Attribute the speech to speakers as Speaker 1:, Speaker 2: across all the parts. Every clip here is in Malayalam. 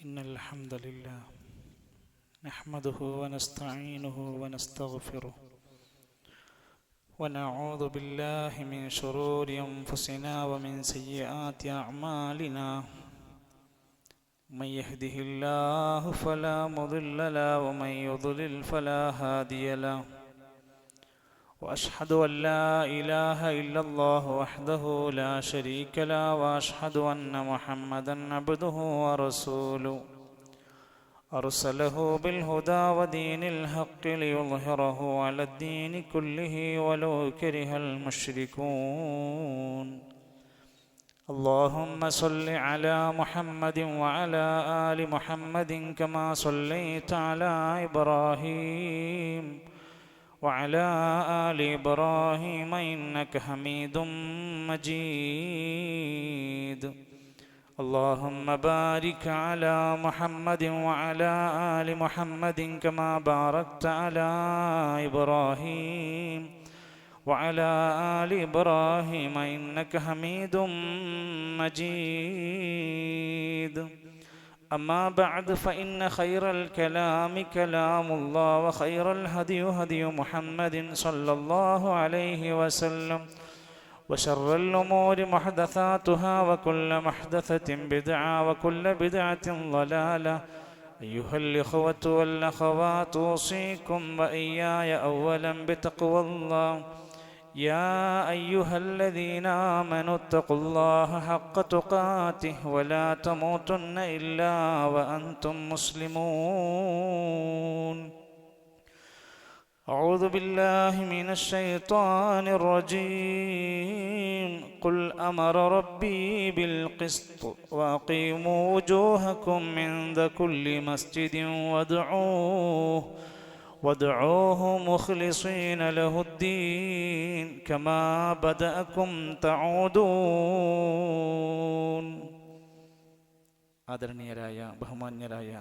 Speaker 1: إن الحمد لله نحمده ونستعينه ونستغفره ونعوذ بالله من شرور أنفسنا ومن سيئات أعمالنا من يهده الله فلا مضل له ومن يضلل فلا هادي له وأشهد أن لا إله إلا الله وحده لا شريك له وأشهد أن محمدا عبده ورسوله أرسله بالهدى ودين الحق ليظهره على الدين كله ولو كره المشركون اللهم صل على محمد وعلى آل محمد كما صليت على إبراهيم وعلى آل إبراهيم إنك حميد مجيد اللهم بارك على محمد وعلى آل محمد كما باركت على إبراهيم وعلى آل إبراهيم إنك حميد مجيد أما بعد فإن خير الكلام كلام الله وخير الهدي هدي محمد صلى الله عليه وسلم وشر الأمور محدثاتها وكل محدثة بدعة وكل بدعة ضلالة أيها الإخوة والأخوات أوصيكم وإياي أولا بتقوى الله يا أيها الذين آمنوا اتقوا الله حق تقاته ولا تموتن إلا وأنتم مسلمون أعوذ بالله من الشيطان الرجيم قل أمر ربي بالقسط وأقيموا وجوهكم عند كل مسجد وادعوه مخلصين له الدين كما بدأكم تعودون ആദരണീയരായ ബഹുമാന്യരായ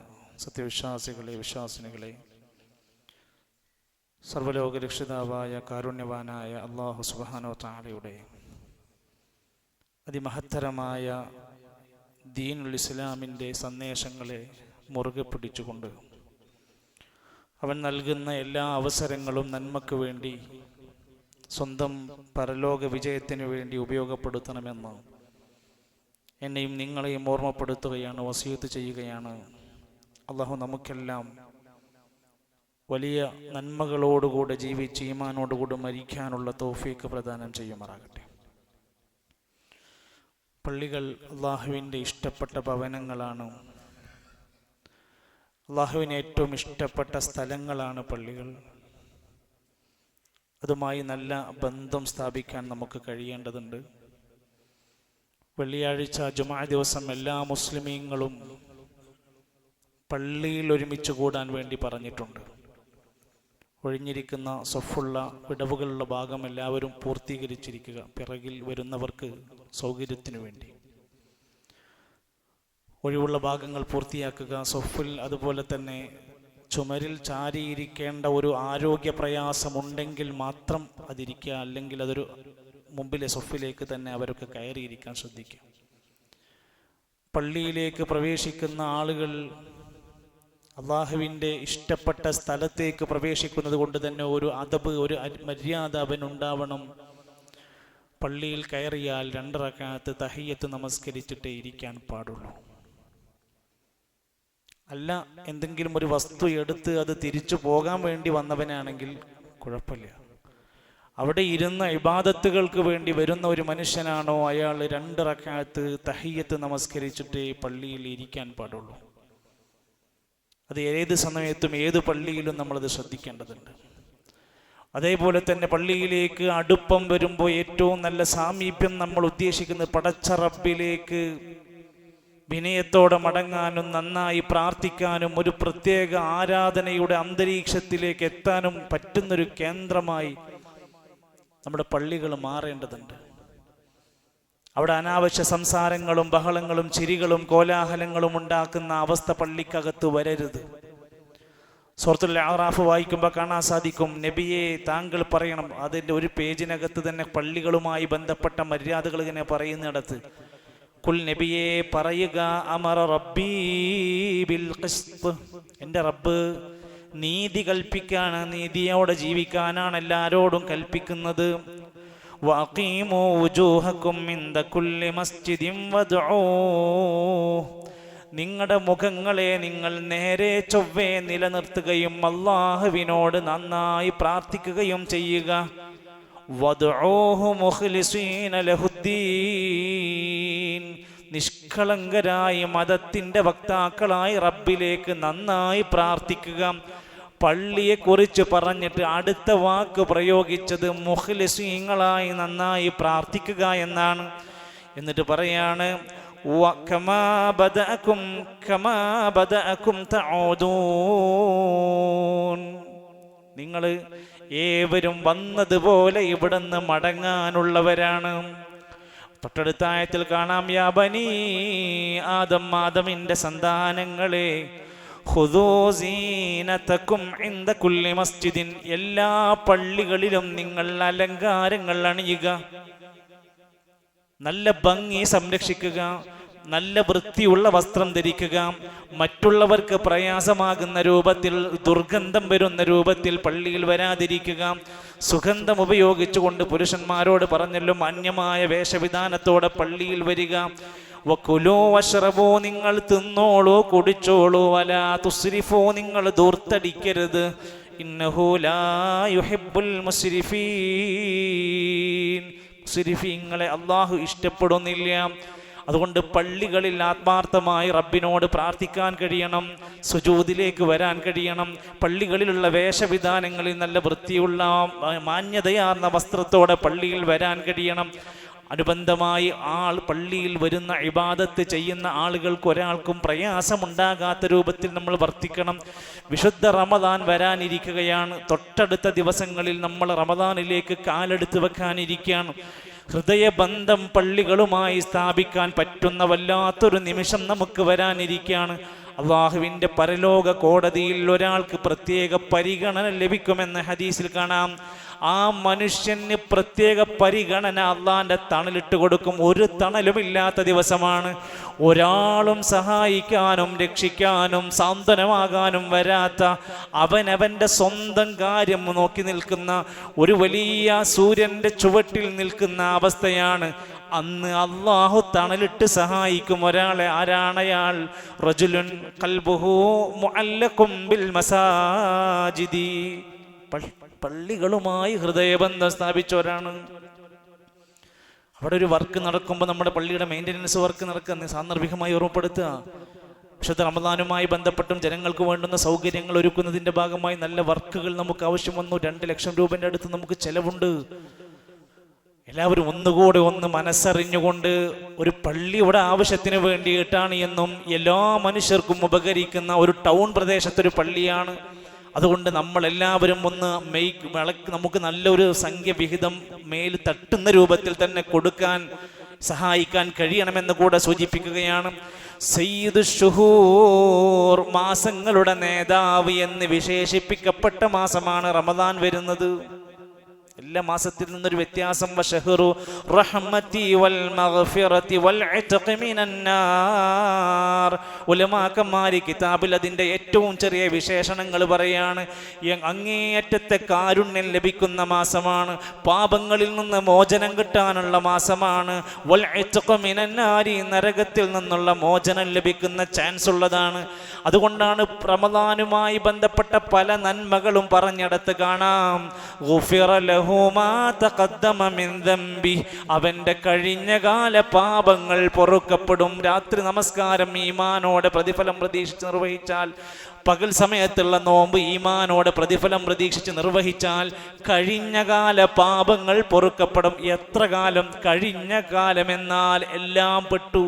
Speaker 1: സത്യവിശ്വാസികളെ വിശ്വാസിനികളെ സർവ്വലോക രക്ഷിതാവായ കാരുണ്യവാനായ അല്ലാഹു സുബ്ഹാനഹു വ തആലയുടെ അതിമഹത്തരമായ ദീനുൽ ഇസ്ലാമിൻ്റെ സന്ദേശങ്ങളെ മുറുകെ പിടിച്ചുകൊണ്ട് അവൻ നൽകുന്ന എല്ലാ അവസരങ്ങളും നന്മയ്ക്ക് വേണ്ടി സ്വന്തം പരലോക വിജയത്തിന് വേണ്ടി ഉപയോഗപ്പെടുത്തണമെന്ന് എന്നെയും നിങ്ങളെയും ഓർമ്മപ്പെടുത്തുകയാണ്, വസിയത്ത് ചെയ്യുകയാണ്. അല്ലാഹു നമുക്കെല്ലാം വലിയ നന്മകളോടുകൂടെ ജീവിച്ച് ഈമാനോടുകൂടെ മരിക്കാനുള്ള തൗഫീക്ക് പ്രദാനം ചെയ്യുമാറാകട്ടെ. പള്ളികൾ അല്ലാഹുവിൻ്റെ ഇഷ്ടപ്പെട്ട ഭവനങ്ങളാണ്. അല്ലാഹുവിന് ഏറ്റവും ഇഷ്ടപ്പെട്ട സ്ഥലങ്ങളാണ് പള്ളികൾ. അതുമായി നല്ല ബന്ധം സ്ഥാപിക്കാൻ നമുക്ക് കഴിയേണ്ടതുണ്ട്. വെള്ളിയാഴ്ച ജുമുഅ ദിവസം എല്ലാ മുസ്ലിമീങ്ങളും പള്ളിയിൽ ഒരുമിച്ച് കൂടാൻ വേണ്ടി പറഞ്ഞിട്ടുണ്ട്. ഒഴിഞ്ഞിരിക്കുന്ന സഫുള്ള വിടവുകളുള്ള ഭാഗം എല്ലാവരും പൂർത്തീകരിച്ചിരിക്കുക, പിറകിൽ വരുന്നവർക്ക് സൗകര്യത്തിനു വേണ്ടി. ഒഴിവുള്ള ഭാഗങ്ങൾ പൂർത്തിയാക്കുക. സൊഫിൽ അതുപോലെ തന്നെ ചുമരിൽ ചാരിയിരിക്കേണ്ട ഒരു ആരോഗ്യ പ്രയാസമുണ്ടെങ്കിൽ മാത്രം അതിരിക്കുക, അല്ലെങ്കിൽ അതൊരു മുമ്പിലെ സൊഫിലേക്ക് തന്നെ അവരൊക്കെ കയറിയിരിക്കാൻ ശ്രദ്ധിക്കുക. പള്ളിയിലേക്ക് പ്രവേശിക്കുന്ന ആളുകൾ അള്ളാഹുവിൻ്റെ ഇഷ്ടപ്പെട്ട സ്ഥലത്തേക്ക് പ്രവേശിക്കുന്നത് കൊണ്ട് തന്നെ ഒരു അദബ്, ഒരു മര്യാദ അവനുണ്ടാവണം. പള്ളിയിൽ കയറിയാൽ 2 റക്അത്ത് തഹിയ്യത്ത് നമസ്കരിച്ചിട്ടേ ഇരിക്കാൻ പാടുള്ളൂ. അല്ല എന്തെങ്കിലും ഒരു വസ്തു എടുത്ത് അത് തിരിച്ചു പോകാൻ വേണ്ടി വന്നവനാണെങ്കിൽ കുഴപ്പമില്ല. അവിടെ ഇരുന്ന ഇബാദത്തുകൾക്ക് വേണ്ടി വരുന്ന ഒരു മനുഷ്യനാണോ അയാൾ 2 റക്അത്ത് തഹിയ്യത്ത് നമസ്കരിച്ചിട്ടേ പള്ളിയിൽ ഇരിക്കാൻ പാടുള്ളൂ. അത് ഏത് സമയത്തും ഏത് പള്ളിയിലും നമ്മളത് ശ്രദ്ധിക്കേണ്ടതുണ്ട്. അതേപോലെ തന്നെ പള്ളിയിലേക്ക് അടുപ്പം വരുമ്പോൾ ഏറ്റവും നല്ല സാമീപ്യം നമ്മൾ ഉദ്ദേശിക്കുന്നത് പടച്ച റബ്ബിലേക്ക് വിനയത്തോടെ മടങ്ങാനും നന്നായി പ്രാർത്ഥിക്കാനും ഒരു പ്രത്യേക ആരാധനയുടെ അന്തരീക്ഷത്തിലേക്ക് എത്താനും പറ്റുന്നൊരു കേന്ദ്രമായി നമ്മുടെ പള്ളികൾ മാറേണ്ടതുണ്ട്. അവിടെ അനാവശ്യ സംസാരങ്ങളും ബഹളങ്ങളും ചിരികളും കോലാഹലങ്ങളും ഉണ്ടാക്കുന്ന അവസ്ഥ പള്ളിക്കകത്ത് വരരുത്. സൂറത്തുൽ അഅറാഫ് വായിക്കുമ്പോൾ കാണാൻ സാധിക്കും, നബിയെ താങ്കൾ പറയണം. അതിൻ്റെ ഒരു പേജിനകത്ത് തന്നെ പള്ളികളുമായി ബന്ധപ്പെട്ട മര്യാദകൾ ഇങ്ങനെ പറയുന്നിടത്ത് കുൽ നബിയെ പറയുക, അമറ റബ്ബീ ബിൽ ഖിസ്ത്, എൻ്റെ റബ്ബ് നീതി കൽപ്പിക്കാണ്, നീതിയോടെ ജീവിക്കാനാണ് എല്ലാരോടും കൽപ്പിക്കുന്നത്. വഅഖീമൂ വുജൂഹക്കും ഇൻദ കുല്ലി മസ്ജിദിൻ വദ്ഉ, നിങ്ങളുടെ മുഖങ്ങളെ നിങ്ങൾ നേരെ ചൊവ്വേ നിലനിർത്തുകയും അല്ലാഹുവിനോട് നന്നായി പ്രാർത്ഥിക്കുകയും ചെയ്യുക. വദ്ഉഹു മുഖ്ലിസീന ലഹുദ്ദീൻ, നിഷ്കളങ്കരായി മതത്തിൻ്റെ വക്താക്കളായി റബ്ബിലേക്ക് നന്നായി പ്രാർത്ഥിക്കുക. പള്ളിയെക്കുറിച്ച് പറഞ്ഞിട്ട് അടുത്ത വാക്ക് പ്രയോഗിച്ചത് മുഖ്ലിസീങ്ങളായി നന്നായി പ്രാർത്ഥിക്കുക എന്നാണ്. എന്നിട്ട് പറയാണ്, കമാ ബദഅകും തഊദൂൻ, നിങ്ങൾ ഏവരും വന്നതുപോലെ ഇവിടുന്ന് മടങ്ങാനുള്ളവരാണ്. തൊട്ടടുത്ത ആയത്തിൽ കാണാം, യാ ബനീ ആദം, ആദമിൻ്റെ സന്താനങ്ങളെ, ഖുദൂ സീനതകും ഇൻദ കുല്ലി മസ്ജിദിൻ, എല്ലാ പള്ളികളിലും നിങ്ങൾ അലങ്കാരങ്ങൾ അണിയുക, നല്ല ഭംഗി സംരക്ഷിക്കുക, നല്ല വൃത്തിയുള്ള വസ്ത്രം ധരിക്കുക, മറ്റുള്ളവർക്ക് പ്രയാസമാകുന്ന രൂപത്തിൽ, ദുർഗന്ധം വരുന്ന രൂപത്തിൽ പള്ളിയിൽ വരാതിരിക്കുക. സുഗന്ധം ഉപയോഗിച്ചുകൊണ്ട് പുരുഷന്മാരോട് പറഞ്ഞല്ലോ, മാന്യമായ വേഷവിധാനത്തോടെ പള്ളിയിൽ വരിക. വകുലൂ വശ്റബൂ, നിങ്ങൾ തിന്നോളൂ കുടിച്ചോളൂ. വലാ തുസ്രിഫൂ, നിങ്ങൾ ദൂർത്തടിക്കരുത്. ഇന്നഹു ലാ യുഹിബ്ബുൽ മുസ്രിഫീൻ, മുസ്രിഫീങ്ങളെ അല്ലാഹു ഇഷ്ടപ്പെടുന്നില്ല. അതുകൊണ്ട് പള്ളികളിൽ ആത്മാർത്ഥമായി റബ്ബിനോട് പ്രാർത്ഥിക്കാൻ കഴിയണം, സുജൂദിലേക്ക് വരാൻ കഴിയണം. പള്ളികളിലുള്ള വേഷവിധാനങ്ങളിൽ നല്ല വൃത്തിയുള്ള മാന്യതയാർന്ന വസ്ത്രത്തോടെ പള്ളിയിൽ വരാൻ കഴിയണം. അനുബന്ധമായി പള്ളിയിൽ വരുന്ന ഇബാദത്ത് ചെയ്യുന്ന ആളുകൾക്ക് ഒരാൾക്കും പ്രയാസമുണ്ടാകാത്ത രൂപത്തിൽ നമ്മൾ വർത്തിക്കണം. വിശുദ്ധ റമദാൻ വരാനിരിക്കുകയാണ്. തൊട്ടടുത്ത ദിവസങ്ങളിൽ നമ്മൾ റമദാനിലേക്ക് കാലെടുത്ത് വെക്കാനിരിക്കുകയാണ്. ഹൃദയബന്ധം പള്ളികളുമായി സ്ഥാപിക്കാൻ പറ്റുന്ന വല്ലാത്തൊരു നിമിഷം നമുക്ക് വരാനിരിക്കുകയാണ്. അള്ളാഹുവിൻ്റെ പരലോക കോടതിയിൽ ഒരാൾക്ക് പ്രത്യേക പരിഗണന ലഭിക്കുമെന്ന് ഹദീസിൽ കാണാം. ആ മനുഷ്യന് പ്രത്യേക പരിഗണന അള്ളാന്റെ തണലിട്ട് കൊടുക്കും. ഒരു തണലുമില്ലാത്ത ദിവസമാണ്. ഒരാളും സഹായിക്കാനും രക്ഷിക്കാനും സാന്ത്വനമാകാനും വരാത്ത, അവനവൻ്റെ സ്വന്തം കാര്യം നോക്കി നിൽക്കുന്ന, ഒരു വലിയ സൂര്യൻ്റെ ചുവട്ടിൽ നിൽക്കുന്ന അവസ്ഥയാണ്. അന്ന് അള്ളാഹു തണലിട്ട് സഹായിക്കും ഒരാളെ. ആരാണയാൾ? റജുലുൻ ഖൽബുഹു മുഅല്ലഖും ബിൽ മസാജിദി, പള്ളികളുമായി ഹൃദയബന്ധം സ്ഥാപിച്ചവരാണ്. അവിടെ ഒരു വർക്ക് നടക്കുമ്പോൾ നമ്മുടെ പള്ളിയുടെ മെയിൻ്റനൻസ് വർക്ക് നടക്കുന്ന സാന്ദർഭികമായി ഓർമ്മപ്പെടുത്തുക. വിശുദ്ധ റമദാനുമായി ബന്ധപ്പെട്ടും ജനങ്ങൾക്ക് വേണ്ടുന്ന സൗകര്യങ്ങൾ ഒരുക്കുന്നതിൻ്റെ ഭാഗമായി നല്ല വർക്കുകൾ നമുക്ക് ആവശ്യം വന്നു. 2 ലക്ഷം രൂപൻ്റെ അടുത്ത് നമുക്ക് ചെലവുണ്ട്. എല്ലാവരും ഒന്നുകൂടെ മനസ്സറിഞ്ഞുകൊണ്ട് ഒരു പള്ളിയുടെ ആവശ്യത്തിന് വേണ്ടിയിട്ടാണ് എന്നും എല്ലാ മനുഷ്യർക്കും ഉപകരിക്കുന്ന ഒരു ടൗൺ പ്രദേശത്തൊരു പള്ളിയാണ്. അതുകൊണ്ട് നമ്മളെല്ലാവരും നമുക്ക് നല്ലൊരു സംഖ്യ വിഹിതം മേൽ തട്ടുന്ന രൂപത്തിൽ തന്നെ കൊടുക്കാൻ സഹായിക്കാൻ കഴിയണമെന്ന് കൂടെ സൂചിപ്പിക്കുകയാണ്. സയ്യിദു ശുഹൂർ, മാസങ്ങളുടെ നേതാവ് എന്ന് വിശേഷിപ്പിക്കപ്പെട്ട മാസമാണ് റമദാൻ വരുന്നത്. എല്ലാ മാസത്തിൽ നിന്നൊരു വ്യത്യാസം. വശഹ്റു റഹ്മതി വൽ മഗ്ഫിറതി വൽ ഇത്ഖി മിനന്നാർ. ഉലമാക്കന്മാരി കിതാബിൽ അതിൻ്റെ ഏറ്റവും ചെറിയ വിശേഷണങ്ങൾ പറയാണ്. അങ്ങേയറ്റത്തെ കാരുണ്യം ലഭിക്കുന്ന മാസമാണ്, പാപങ്ങളിൽ നിന്ന് മോചനം കിട്ടാനുള്ള മാസമാണ്. വൽ ഇത്ഖി മിനന്നാരി, നരകത്തിൽ നിന്നുള്ള മോചനം ലഭിക്കുന്ന ചാൻസ് ഉള്ളതാണ്. അതുകൊണ്ടാണ് റമദാനുമായി ബന്ധപ്പെട്ട പല നന്മകളും പറഞ്ഞിടത്ത് കാണാം. ഗുഫിറ ലഹു മാ തഖദ്ദമ മിൻ ദംബി, അവന്റെ കഴിഞ്ഞകാല പാപങ്ങൾ പൊറുക്കപ്പെടും. രാത്രി നമസ്കാരം ഈമാനോടെ പ്രതിഫലം പ്രതീക്ഷിച്ച് നിർവഹിച്ചാൽ, പകൽ സമയത്തുള്ള നോമ്പ് ഈമാനോടെ പ്രതിഫലം പ്രതീക്ഷിച്ച് നിർവഹിച്ചാൽ കഴിഞ്ഞകാല പാപങ്ങൾ പൊറുക്കപ്പെടും. എത്ര കാലം? കഴിഞ്ഞ കാലമെന്നാൽ എല്ലാം പെട്ടു.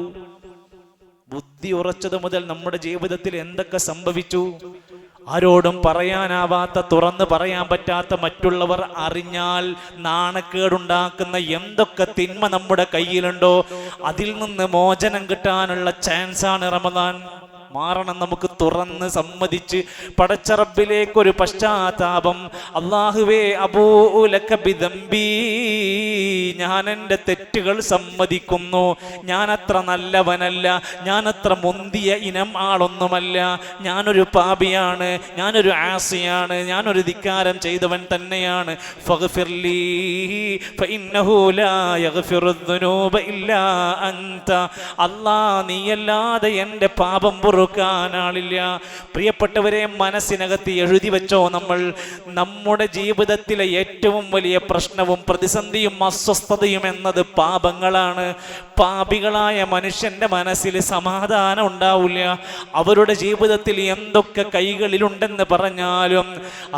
Speaker 1: ബുദ്ധി ഉറച്ചത് മുതൽ നമ്മുടെ ജീവിതത്തിൽ എന്തൊക്കെ സംഭവിച്ചു? ആരോടും പറയാനാവാത്ത, തുറന്ന് പറയാൻ പറ്റാത്ത, മറ്റുള്ളവർ അറിഞ്ഞാൽ നാണക്കേടുണ്ടാക്കുന്ന എന്തൊക്കെ തിന്മ നമ്മുടെ കയ്യിലുണ്ടോ അതിൽ നിന്ന് മോചനം കിട്ടാനുള്ള ചാൻസാണ് റമദാൻ. മാറണം. നമുക്ക് തുറന്ന് സമ്മതിച്ച് പടച്ച റബ്ബിലേക്കൊരു പശ്ചാത്താപം. അല്ലാഹുവേ അബൂഉ ലക ബിദംബി, ഞാൻ എൻ്റെ തെറ്റുകൾ സമ്മതിക്കുന്നു. ഞാനത്ര നല്ലവനല്ല, ഞാനത്ര മുന്തിയ ഇനം ആളൊന്നുമല്ല, ഞാനൊരു പാപിയാണ്, ഞാനൊരു ആസിയാണ്, ഞാനൊരു ധിക്കാരം ചെയ്തവൻ തന്നെയാണ്. ഫഗ്ഫിർലി ഫഇന്നഹു ലാ യഗ്ഫിറുദ്ദുനൂബ ഇല്ലാ അൻത. അല്ലാഹ് നീയല്ലാതെ എൻ്റെ പാപം പൊറുക്കാനാളില്ല. പ്രിയപ്പെട്ടവരെ, മനസ്സിനകത്ത് എഴുതി വെച്ചോ, നമ്മൾ നമ്മുടെ ജീവിതത്തിലെ ഏറ്റവും വലിയ പ്രശ്നവും പ്രതിസന്ധിയും അസ്വസ്ഥതയും എന്നത് പാപങ്ങളാണ്. പാപികളായ മനുഷ്യന്റെ മനസ്സിൽ സമാധാനം ഉണ്ടാവില്ല. അവരുടെ ജീവിതത്തിൽ എന്തൊക്കെ കൈകളിലുണ്ടെന്ന് പറഞ്ഞാലും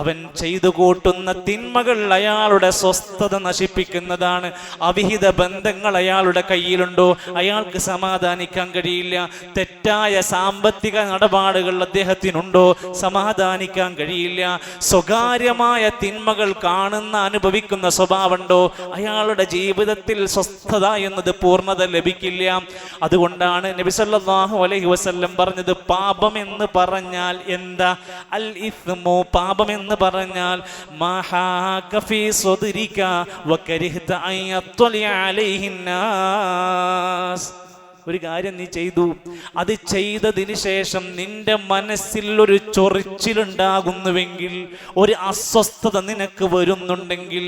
Speaker 1: അവൻ ചെയ്തു കൂട്ടുന്ന തിന്മകൾ അയാളുടെ സ്വസ്ഥത നശിപ്പിക്കുന്നതാണ്. അവിഹിത ബന്ധങ്ങൾ അയാളുടെ കയ്യിലുണ്ടോ, അയാൾക്ക് സമാധാനിക്കാൻ കഴിയില്ല. തെറ്റായ സാമ്പത്തിക നടപാടുകൾ അദ്ദേഹത്തിനുണ്ടോ, സമാധാനിക്കാൻ കഴിയില്ല. സ്വകാര്യമായ തിന്മകൾ കാണുന്ന അനുഭവിക്കുന്ന സ്വഭാവമുണ്ടോ, അയാളുടെ ജീവിതത്തിൽ സ്വസ്ഥത എന്നത് പൂർണ്ണത ലഭിക്കില്ല. അതുകൊണ്ടാണ് നബി സല്ലല്ലാഹു അലൈഹി വസല്ലം പറഞ്ഞത്, പാപം എന്ന് പറഞ്ഞാൽ എന്താ? അൽ ഇസ്മു, പാപം എന്ന് പറഞ്ഞാൽ മഹാക ഫീ സ്വദ്രിക വകരിഹത അൻ യത്ലിഅ അലൈഹിൻ നാസ്. ഒരു കാര്യം നീ ചെയ്തു, അത് ചെയ്തതിന് ശേഷം നിന്റെ മനസ്സിൽ ഒരു ചൊറിച്ചിലുണ്ടാകുന്നുവെങ്കിൽ, ഒരു അസ്വസ്ഥത നിനക്ക് വരുന്നുണ്ടെങ്കിൽ,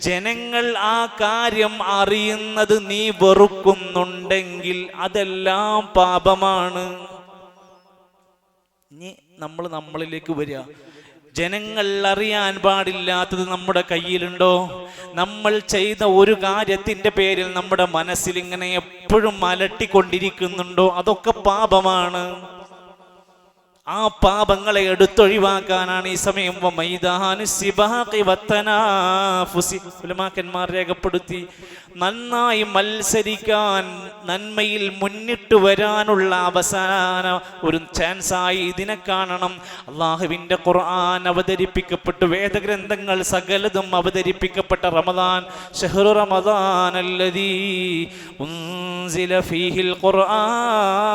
Speaker 1: ജനങ്ങൾ ആ കാര്യം അറിയുന്നത് നീ വെറുക്കുന്നുണ്ടെങ്കിൽ അതെല്ലാം പാപമാണ്. ഇനി നമ്മളിലേക്ക് വരിക. ജനങ്ങൾ അറിയാൻ പാടില്ലാത്തത് നമ്മുടെ കയ്യിലുണ്ടോ? നമ്മൾ ചെയ്ത ഒരു കാര്യത്തിൻ്റെ പേരിൽ നമ്മുടെ മനസ്സിൽ ഇങ്ങനെ എപ്പോഴും അലട്ടിക്കൊണ്ടിരിക്കുന്നുണ്ടോ? അതൊക്കെ പാപമാണ്. ആ പാപങ്ങളെ എടുത്തൊഴിവാക്കാനാണ് ഈ സമയം ഉലമാക്കന്മാർ രേഖപ്പെടുത്തി, നന്നായി മത്സരിക്കാൻ, നന്മയിൽ മുന്നിട്ട് വരാനുള്ള അവസാന ഒരു ചാൻസായി ഇതിനെ കാണണം. അള്ളാഹുവിൻ്റെ ഖുർആൻ അവതരിപ്പിക്കപ്പെട്ടു, വേദഗ്രന്ഥങ്ങൾ സകലതും അവതരിപ്പിക്കപ്പെട്ട റമദാൻ, ശഹ്റു റമദാൻ അല്ലദീ ഉൻസില ഫീഹിൽ ഖുർആൻ,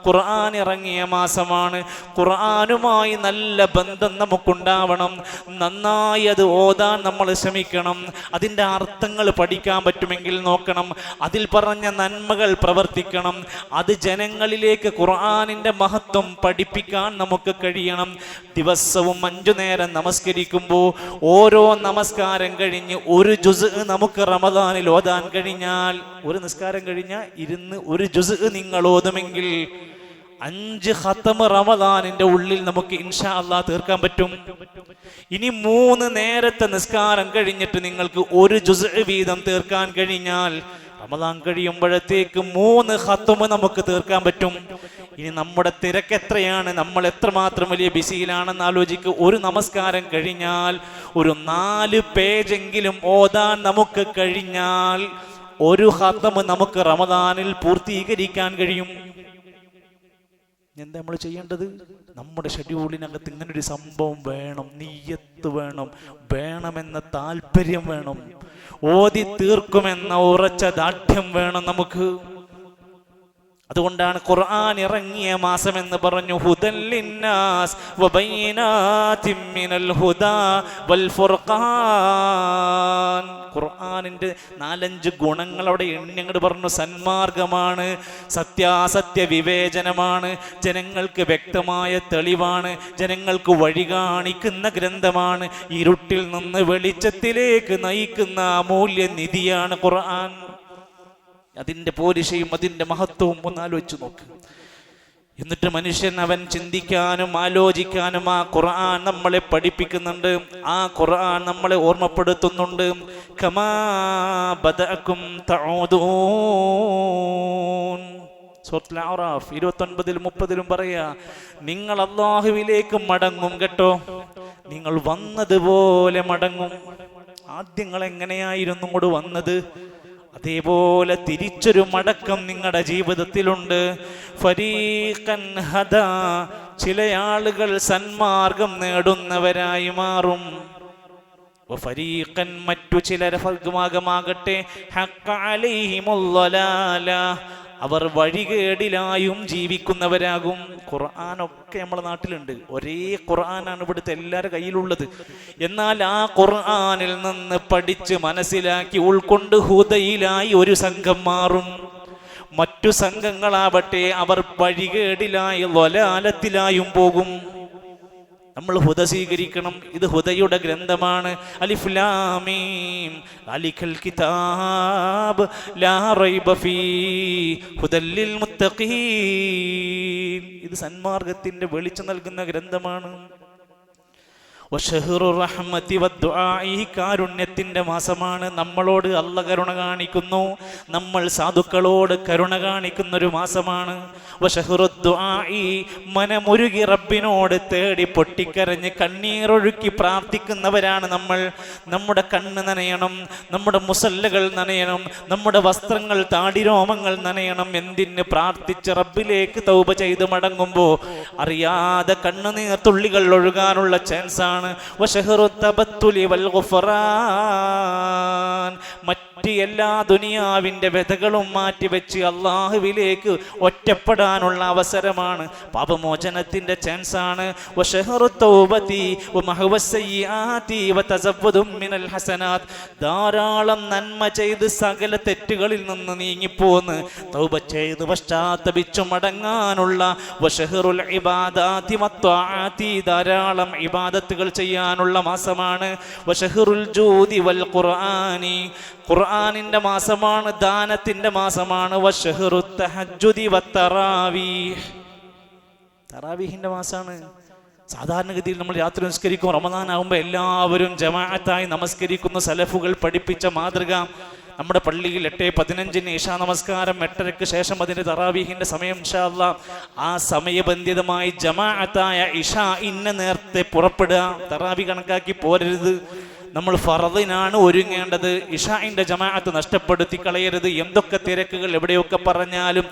Speaker 1: ഖുർആൻ ഇറങ്ങിയ മാസമാണ്. ഖുർആനുമായി നല്ല ബന്ധം നമുക്കുണ്ടാവണം. നന്നായി അത് ഓതാൻ നമ്മൾ ശ്രമിക്കണം. അതിൻ്റെ അർത്ഥങ്ങൾ പഠിക്കാൻ പറ്റുമെങ്കിൽ നോക്കണം. അതിൽ പറഞ്ഞ നന്മകൾ പ്രവർത്തിക്കണം. അത് ജനങ്ങളിലേക്ക് ഖുർആനിൻ്റെ മഹത്വം പഠിപ്പിക്കാൻ നമുക്ക് കഴിയണം. ദിവസവും 5 നേരം നമസ്കരിക്കുമ്പോൾ ഓരോ നമസ്കാരം കഴിഞ്ഞ് ഒരു ജുസ് നമുക്ക് റമദാനിൽ ഓതാൻ കഴിഞ്ഞാൽ, ഒരു നിസ്കാരം കഴിഞ്ഞാൽ ഇരുന്ന് ഒരു ജുസ് നിങ്ങൾ ഓതുമെങ്കിൽ 5 ഖത്മ് റമദാനിന്റെ ഉള്ളിൽ നമുക്ക് ഇൻഷാ അല്ലാഹ് തീർക്കാൻ പറ്റും. ഇനി 3 നേരത്തെ നിസ്കാരം കഴിഞ്ഞിട്ട് നിങ്ങൾക്ക് ഒരു ജുസ് വീതം തീർക്കാൻ കഴിഞ്ഞാൽ റമദാൻ കഴിയുമ്പോഴത്തേക്ക് 3 ഖത്മ് നമുക്ക് തീർക്കാൻ പറ്റും. ഇനി നമ്മുടെ തിരക്ക് എത്രയാണ്, നമ്മൾ എത്രമാത്രം വലിയ ബിസിയിലാണെന്ന് ആലോചിക്കുക. ഒരു നമസ്കാരം കഴിഞ്ഞാൽ ഒരു 4 പേജെങ്കിലും ഓതാൻ നമുക്ക് കഴിഞ്ഞാൽ ഒരു ഖത്മ് നമുക്ക് റമദാനിൽ പൂർത്തീകരിക്കാൻ കഴിയും. എന്താ നമ്മൾ ചെയ്യേണ്ടത്? നമ്മുടെ ഷെഡ്യൂളിനകത്ത് ഇങ്ങനൊരു സംഭവം വേണം, നിയ്യത്ത് വേണമെന്ന താല്പര്യം വേണം, ഓതി തീർക്കുമെന്ന ഉറച്ച ദാർഢ്യം വേണം നമുക്ക്. അതുകൊണ്ടാണ് ഖുർആൻ ഇറങ്ങിയ മാസം എന്ന് പറഞ്ഞു. ഹുദൽ ലിന്നാസ് വബൈനാതിൻ മിനൽ ഹുദാ വൽ ഫുർഖാൻ. ഖുർആനിന്റെ 4-5 ഗുണങ്ങൾ അവിടെ എണ്ണി അങ്ങോട്ട് പറഞ്ഞു. സന്മാർഗമാണ്, സത്യാസത്യ വിവേചനമാണ്, ജനങ്ങൾക്ക് വ്യക്തമായ തെളിവാണ്, ജനങ്ങൾക്ക് വഴി കാണിക്കുന്ന ഗ്രന്ഥമാണ്, ഇരുട്ടിൽ നിന്ന് വെളിച്ചത്തിലേക്ക് നയിക്കുന്ന അമൂല്യ നിധിയാണ് ഖുർആൻ. അതിൻ്റെ പോരിശയും അതിൻ്റെ മഹത്വവും ഒന്ന് ആലോചിച്ച് നോക്ക്. എന്നിട്ട് മനുഷ്യൻ അവൻ ചിന്തിക്കാനും ആലോചിക്കാനും ആ ഖുർആൻ നമ്മളെ പഠിപ്പിക്കുന്നുണ്ട്. ആ ഖുർആൻ നമ്മളെ ഓർമ്മപ്പെടുത്തുന്നുണ്ട്. കമാ ബദഅകും തഊദൂൻ. സൂറത്തുൽ അറാഫ് 29-30 പറയാ, നിങ്ങൾ അല്ലാഹുവിലേക്ക് മടങ്ങും കേട്ടോ, നിങ്ങൾ വന്നതുപോലെ മടങ്ങും. ആദ്യങ്ങൾ എങ്ങനെയായിരുന്നു ഇങ്ങോട്ട് വന്നത്, അതേപോലെ തിരിച്ചൊരു മടക്കം നിങ്ങളുടെ ജീവിതത്തിലുണ്ട്. ഫരീഖൻ ഹദാ, ചില ആളുകൾ സന്മാർഗം നേടുന്നവരായി മാറും. ഫരീഖൻ, മറ്റു ചിലർ ഭാഗമാകട്ടെ ഹഖ അലൈഹിമുൽ ളലാല, അവർ വഴികേടിലായും ജീവിക്കുന്നവരാകും. ഖുർആനൊക്കെ നമ്മുടെ നാട്ടിലുണ്ട്, ഒരേ ഖുർആനാണ് ഇവിടുത്തെ എല്ലാവരുടെ കയ്യിലുള്ളത്. എന്നാൽ ആ ഖുർആനിൽ നിന്ന് പഠിച്ച് മനസ്സിലാക്കി ഉൾക്കൊണ്ട് ഹുദയിലായി ഒരു സംഘം മാറും. മറ്റു സംഘങ്ങളാവട്ടെ അവർ വഴികേടിലായി ളലാലത്തിലായും പോകും. നമ്മൾ ഹുദ സ്വീകരിക്കണം. ഇത് ഹുദയുടെ ഗ്രന്ഥമാണ്. അലിഫ് ലാം മീം ദാലികൽ കിതാബ് ലാ റൈബ ഫീ ഹുദൽ ലിൽ മുത്തഖീൻ. ഇത് സന്മാർഗത്തിന്റെ വെളിച്ചം നൽകുന്ന ഗ്രന്ഥമാണ്. കാരുണ്യത്തിന്റെ മാസമാണ്. നമ്മളോട് അള്ള കരുണ കാണിക്കുന്നു, നമ്മൾ സാധുക്കളോട് കരുണ കാണിക്കുന്ന ഒരു മാസമാണ്. മനമുരുകി റബ്ബിനോട് തേടി പൊട്ടിക്കരഞ്ഞ് കണ്ണീരൊഴുക്കി പ്രാർത്ഥിക്കുന്നവരാണ് നമ്മൾ. നമ്മുടെ കണ്ണ് നനയണം, നമ്മുടെ മുസല്ലകൾ നനയണം, നമ്മുടെ വസ്ത്രങ്ങൾ താടിരോമങ്ങൾ നനയണം. എന്തിന്? പ്രാർത്ഥിച്ച് റബ്ബിലേക്ക് തൗബ ചെയ്ത് മടങ്ങുമ്പോൾ അറിയാതെ കണ്ണുനീർ തുള്ളികൾ ഒഴുകാനുള്ള ചാൻസാണ്. മറ്റ് എല്ലാ ദുനിയാവിന്റെ വ്യതകളും മാറ്റിവെച്ച് അള്ളാഹുവിലേക്ക് ഒറ്റപ്പെടാനുള്ള അവസരമാണ്. പാപമോചനത്തിന്റെ ചാൻസാണ്. ധാരാളം നന്മ ചെയ്ത് സകല തെറ്റുകളിൽ നിന്ന് നീങ്ങിപ്പോന്ന് തൗബ ചെയ്ത് പശ്ചാത്തപിച്ചു മടങ്ങാനുള്ള ധാരാളം ഇബാദത്തുകൾ ചെയ്യാനുള്ള മാസമാണ്. ഖുർആനിന്റെ മാസമാണ്, ദാനത്തിന്റെ മാസമാണ്. തറാവീഹിന്റെ മാസമാണ്. സാധാരണഗതിയിൽ നമ്മൾ രാത്രി നമസ്കരിക്കും. റമദാൻ ആകുമ്പോൾ എല്ലാവരും ജമാഅത്തായി നമസ്കരിക്കുന്ന സലഫുകൾ പഠിപ്പിച്ച മാതൃക. നമ്മുടെ പള്ളിയിൽ 8:15 ഇശാ നമസ്കാരം, 8:30 ശേഷം അതിൻ്റെ തറാവീഹിന്റെ സമയം ഇൻഷാ അല്ലാഹ്. ആ സമയബന്ധിതമായി ജമാഅത്തായ ഇശാ ഇന്ന നേരത്തെ പുറപ്പെടുക. തറാവി കണക്കാക്കി പോരരുത്. നമ്മൾ ഫർദിനാണ് ഒരുങ്ങേണ്ടത്. ഇശാഇന്റെ ജമാഅത്ത് നഷ്ടപ്പെടുത്തി കളയരുത്. എന്തൊക്കെ തിരക്കുകൾ എവിടെയൊക്കെ പറഞ്ഞാലും.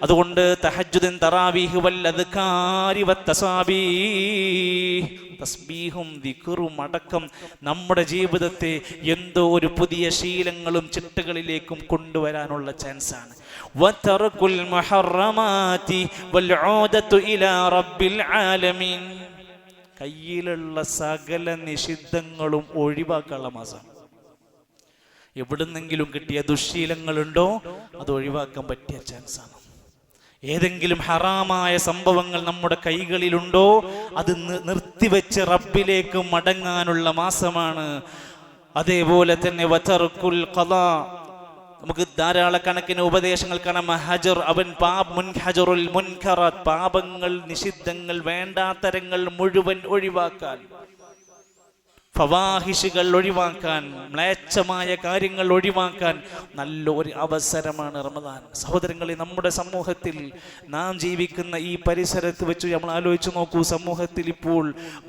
Speaker 1: അതുകൊണ്ട് തഹജ്ജുദുൻ തറാവീഹ് വൽ അദ്കാരി വത്തസാബീഹ്, തസ്ബീഹും ദിക്റും അടക്കം നമ്മുടെ ജീവിതത്തെ എന്തോ ഒരു പുതിയ ശീലങ്ങളും ചിട്ടകളിലേക്കും കൊണ്ടുവരാനുള്ള ചാൻസാണ്. വതർകുൽ മുഹറമാതി വൽ ഊദതു ഇലാ റബ്ബിൽ ആലമീൻ. കയ്യിലുള്ള സകല നിഷിദ്ധങ്ങളും ഒഴിവാക്കാനുള്ള മാസം. എവിടുന്നെങ്കിലും കിട്ടിയ ദുശ്ശീലങ്ങളുണ്ടോ അത് ഒഴിവാക്കാൻ പറ്റിയ ചാൻസാണ്. ഏതെങ്കിലും ഹറാമായ സംഭവങ്ങൾ നമ്മുടെ കൈകളിലുണ്ടോ അത് നിർത്തിവെച്ച് റബ്ബിലേക്ക് മടങ്ങാനുള്ള മാസമാണ്. അതേപോലെ തന്നെ വതർകുൽ ഖളാ, നമുക്ക് ധാരാളക്കണക്കിന് ഉപദേശങ്ങൾ കാണാം. ഹജർ അവൻ മുൻഹജറുൽ മുൻകറാത്ത്, പാപങ്ങൾ നിഷിദ്ധങ്ങൾ വേണ്ടാത്തരങ്ങൾ മുഴുവൻ ഒഴിവാക്കാൻ, ഫവാഹിഷുകൾ ഒഴിവാക്കാൻ, മ്ലേച്ഛമായ കാര്യങ്ങൾ ഒഴിവാക്കാൻ നല്ലൊരു അവസരമാണ് റമദാൻ. സഹോദരങ്ങളെ, നമ്മുടെ സമൂഹത്തിൽ നാം ജീവിക്കുന്ന ഈ പരിസരത്ത് വെച്ച് നമ്മൾ ആലോചിച്ച് നോക്കൂ. സമൂഹത്തിൽ ഇപ്പോൾ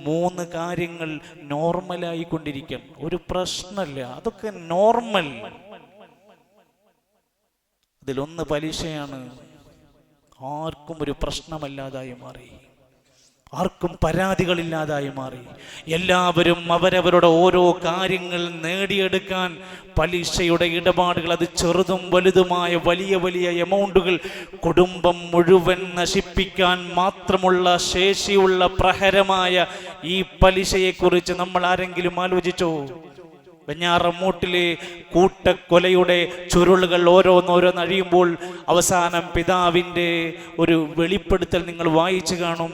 Speaker 1: 3 കാര്യങ്ങൾ നോർമലായി കൊണ്ടിരിക്കണം. ഒരു പ്രശ്നമില്ല, അതൊക്കെ നോർമൽ. അതിലൊന്ന് പലിശയാണ്. ആർക്കും ഒരു പ്രശ്നമല്ലാതായി മാറി, ആർക്കും പരാതികളില്ലാതായി മാറി. എല്ലാവരും അവരവരുടെ ഓരോ കാര്യങ്ങൾ നേടിയെടുക്കാൻ പലിശയുടെ ഇടപാടുകൾ, അത് ചെറുതും വലുതുമായ വലിയ വലിയ എമൗണ്ടുകൾ, കുടുംബം മുഴുവൻ നശിപ്പിക്കാൻ മാത്രമുള്ള ശേഷിയുള്ള പ്രഹരമായ ഈ പലിശയെക്കുറിച്ച് നമ്മൾ ആരെങ്കിലും ആലോചിച്ചോ? വെഞ്ഞാറമൂട്ടിലെ കൂട്ടക്കൊലയുടെ ചുരുളുകൾ ഓരോന്നഴിയുമ്പോൾ അവസാനം പിതാവിൻ്റെ ഒരു വെളിപ്പെടുത്തൽ നിങ്ങൾ വായിച്ചു കാണും.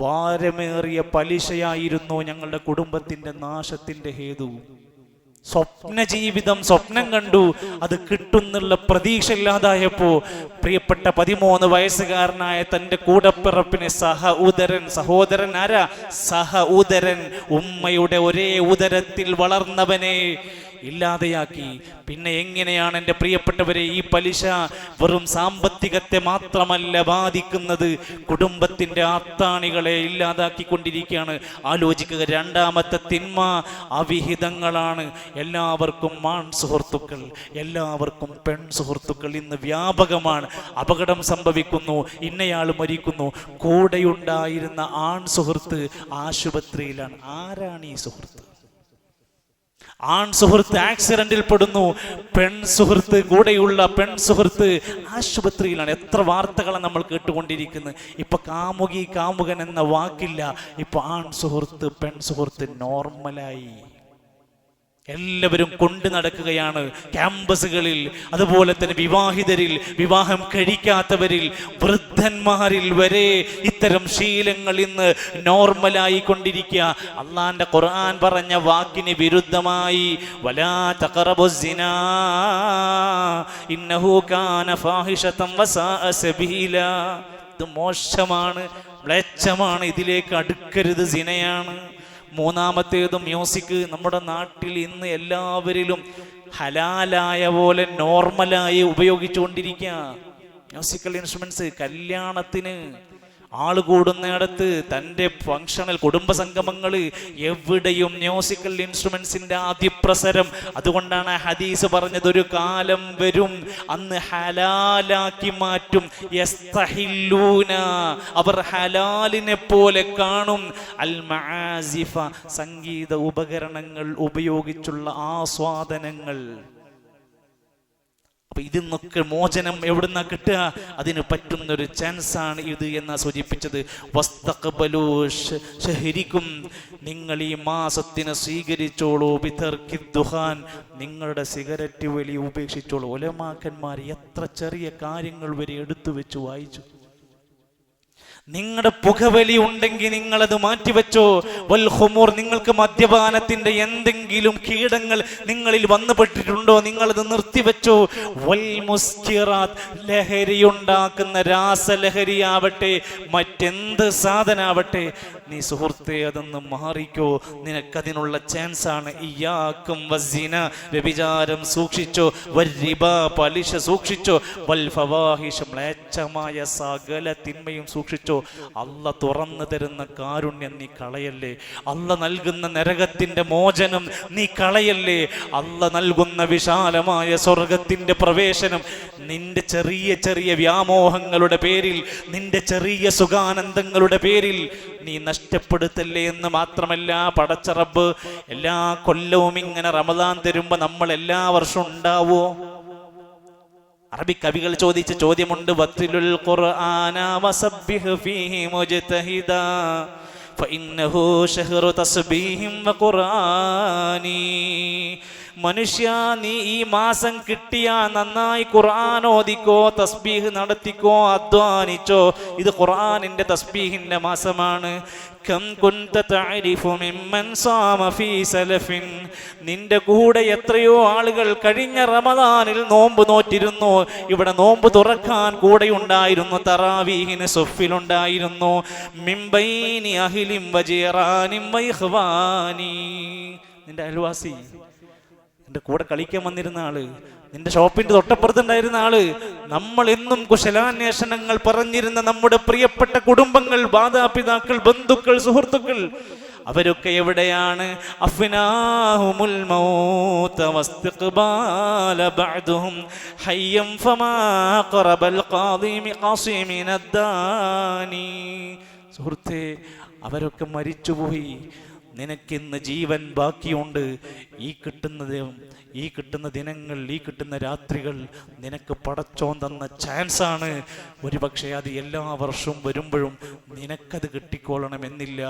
Speaker 1: ഭാരമേറിയ പലിശയായിരുന്നു ഞങ്ങളുടെ കുടുംബത്തിൻ്റെ നാശത്തിൻ്റെ ഹേതു. സ്വപ്ന ജീവിതം സ്വപ്നം കണ്ടു, അത് കിട്ടുന്നുള്ള പ്രതീക്ഷ ഇല്ലാതായപ്പോ പ്രിയപ്പെട്ട 13 വയസ്സുകാരനായ തൻ്റെ കൂടപ്പിറപ്പിനെ സഹോദരൻ ആരാ? ഉദരൻ, ഉമ്മയുടെ ഒരേ ഉദരത്തിൽ വളർന്നവനെ ഇല്ലാതെയാക്കി. പിന്നെ എങ്ങനെയാണ് എൻ്റെ പ്രിയപ്പെട്ടവരെ ഈ പലിശ വെറും സാമ്പത്തികത്തെ മാത്രമല്ല ബാധിക്കുന്നത്, കുടുംബത്തിൻ്റെ ആത്താണികളെ ഇല്ലാതാക്കിക്കൊണ്ടിരിക്കുകയാണ്. ആലോചിക്കുക. രണ്ടാമത്തെ തിന്മ അവിഹിതങ്ങളാണ്. എല്ലാവർക്കും ആൺ സുഹൃത്തുക്കൾ, എല്ലാവർക്കും പെൺ സുഹൃത്തുക്കൾ ഇന്ന് വ്യാപകമാണ്. അപകടം സംഭവിക്കുന്നു, ഇന്നയാൾ മരിക്കുന്നു, കൂടെയുണ്ടായിരുന്ന ആൺ സുഹൃത്ത് ആശുപത്രിയിലാണ്. ആരാണ് ഈ സുഹൃത്ത്? ആൺ സുഹൃത്ത് ആക്സിഡന്റിൽ പെടുന്നു, പെൺ സുഹൃത്ത്, കൂടെയുള്ള പെൺ സുഹൃത്ത് ആശുപത്രിയിലാണ്. എത്ര വാർത്തകളാണ് നമ്മൾ കേട്ടുകൊണ്ടിരിക്കുന്നത്. ഇപ്പൊ കാമുകി കാമുകൻ എന്ന വാക്കില്ല. ഇപ്പൊ ആൺ സുഹൃത്ത് പെൺ സുഹൃത്ത് നോർമലായി. എല്ലാവരും കൊണ്ടു നടക്കുകയാണ് ക്യാമ്പസുകളിൽ, അതുപോലെ തന്നെ വിവാഹിതരിൽ, വിവാഹം കഴിക്കാത്തവരിൽ, വൃദ്ധന്മാരിൽ വരെ ഇത്തരം ശീലങ്ങൾ ഇന്ന് നോർമലായി കൊണ്ടിരിക്കുക. അള്ളാന്റെ ഖുർആൻ പറഞ്ഞ വാക്കിന് വിരുദ്ധമായി വലാ തഖറബുസ്സിനാ ഇന്നഹു കാന ഫാഹിശതൻ വസാഅ സബീല. ഇത് മോശമാണ്, മ്ലേച്ഛമാണ്, ഇതിലേക്ക് അടുക്കരുത്, സിനയാണ്. മൂന്നാമത്തേത് മ്യൂസിക്. നമ്മുടെ നാട്ടിൽ ഇന്ന് എല്ലാവരിലും ഹലാലായ പോലെ നോർമലായി ഉപയോഗിച്ചുകൊണ്ടിരിക്കുക മ്യൂസിക്കൽ ഇൻസ്ട്രുമെന്റ്സ്. കല്യാണത്തിന് ആള് കൂടുന്നിടത്ത്, തൻ്റെ ഫംഗ്ഷണൽ കുടുംബ സംഗമങ്ങൾ, എവിടെയും മ്യൂസിക്കൽ ഇൻസ്ട്രുമെന്റ്സിന്റെ അതിപ്രസരം. അതുകൊണ്ടാണ് ഹദീസ് പറഞ്ഞത്, ഒരു കാലം വരും അന്ന് ഹലാലാക്കി മാറ്റും. യസ്തഹില്ലൂന, അവർ ഹലാലിനെ പോലെ കാണും. അൽ മആസിഫ, സംഗീത ഉപകരണങ്ങൾ ഉപയോഗിച്ചുള്ള ആസ്വാദനങ്ങൾ. അപ്പൊ ഇതിന്നൊക്കെ മോചനം എവിടുന്നാ കിട്ടുക? അതിന് പറ്റുന്നൊരു ചാൻസാണ് ഇത് എന്നാ സൂചിപ്പിച്ചത്. വസ്തഖ്ബലൂ ശഹരിക്കും, നിങ്ങൾ ഈ മാസത്തിനെ സ്വീകരിച്ചോളൂ. ബിതർക്കിദ്ദുഖാൻ, നിങ്ങളുടെ സിഗരറ്റ് വലി ഉപേക്ഷിച്ചോളൂ. ഉലമാക്കന്മാർ എത്ര ചെറിയ കാര്യങ്ങൾ വരെ എടുത്തു വെച്ച് വായിച്ചു. നിങ്ങളുടെ പുകവലി ഉണ്ടെങ്കിൽ നിങ്ങളത് മാറ്റിവെച്ചോ. വൽ ഖുമൂർ, നിങ്ങൾക്ക് മദ്യപാനത്തിന്റെ എന്തെങ്കിലും കീടങ്ങൾ നിങ്ങളിൽ വന്നുപെട്ടിട്ടുണ്ടോ, നിങ്ങളത് നിർത്തിവെച്ചോ. വൽ മുസ്കിറാത്ത്, ലഹരി ഉണ്ടാക്കുന്ന രാസലഹരിയാവട്ടെ മറ്റെന്ത് സാധനാവട്ടെ, നീ സുഹൃത്തെ അതൊന്ന് മാറിക്കോ, നിനക്കതിനുള്ള ചാൻസാണ്. ഇയ്യാക്കും വസ്സിന, വ്യഭിചാരം സൂക്ഷിച്ചോ. വരിബ, പലിശ സൂക്ഷിച്ചോ. വൽ ഫവാഹിഷ, മ്ലേച്ഛമായ സകല തിന്മയും സൂക്ഷിച്ചോ. അല്ല തുറന്നു തരുന്ന കാരുണ്യം നീ കളയല്ലേ. അല്ല നൽകുന്ന നരകത്തിന്റെ മോചനം നീ കളയല്ലേ. അല്ല നൽകുന്ന വിശാലമായ സ്വർഗത്തിന്റെ പ്രവേശനം നിന്റെ ചെറിയ ചെറിയ വ്യാമോഹങ്ങളുടെ പേരിൽ, നിന്റെ ചെറിയ സുഖാനന്ദങ്ങളുടെ പേരിൽ നീ നഷ്ടപ്പെടുത്തല്ലേ എന്ന് മാത്രമല്ല, പടച്ച റബ്ബ് എല്ലാ കൊല്ലവും ഇങ്ങനെ റമദാൻ തരുമ്പോ നമ്മൾ എല്ലാ വർഷവും ഉണ്ടാവോ? അറബി കവികൾ ചോദിച്ച ചോദ്യമുണ്ട്. വത്തിലുൽ ഖുർആന വസബ്ബിഹ് ഫീഹി മുജ്തഹിദാ ഫഇന്നഹു ശഹ്റു തസ്ബീഹിം വഖുർആനി. മനുഷ്യ, നീ ഈ മാസം കിട്ടിയ നന്നായി ഖുർആൻ ഓദിക്കോ, തസ്ബീഹ് നടത്തിക്കോ, അധ്വാനിച്ചോ. ഇത് ഖുർആനിന്റെ തസ്ബീഹിന്റെ മാസമാണ്. കം കുൻത തഅരിഫു മിമ്മൻ സാമ ഫീ സലഫിൻ, നിന്റെ കൂടെ എത്രയോ ആളുകൾ കഴിഞ്ഞ റമദാനിൽ നോമ്പ് നോറ്റിരുന്നു. ഇവിടെ നോമ്പ് തുറക്കാൻ കൂടെ ഉണ്ടായിരുന്നു, തറാവീഹിന് സൊഫിലുണ്ടായിരുന്നു. മിൻ ബൈനി അഹ്ലിൻ വജീറാനിൻ വഇഖ്വാനി, നിന്റെ അയൽവാസി, നിന്റെ കൂടെ കളിക്കാൻ വന്നിരുന്ന ആള്, നിന്റെ ഷോപ്പിന്റെ തൊട്ടപ്പുറത്തുണ്ടായിരുന്ന ആള്, നമ്മൾ എന്നും കുശലാന്വേഷണങ്ങൾ പറഞ്ഞിരുന്ന നമ്മുടെ പ്രിയപ്പെട്ട കുടുംബങ്ങൾ, മാതാപിതാക്കൾ, ബന്ധുക്കൾ, സുഹൃത്തുക്കൾ, അവരൊക്കെ എവിടെയാണ്? അഫ്നാഹുമുൽ മൗത വസ്തിഖ്ബാല ബഅദുഹും ഹയ്യം ഫമാ ഖറബൽ ഖാദിമി ഖാസിമിനദ്ദാനി. സുഹൃത്തേ, അവരൊക്കെ മരിച്ചുപോയി. നിനക്കിന്ന് ജീവൻ ബാക്കിയുണ്ട്. ഈ കിട്ടുന്ന ദിനങ്ങൾ, ഈ കിട്ടുന്ന രാത്രികൾ നിനക്ക് പടച്ചോൻ തന്ന ചാൻസാണ്. ഒരുപക്ഷെ അത് എല്ലാ വർഷവും വരുമ്പോഴും നിനക്കത് കിട്ടിക്കോളണമെന്നില്ല.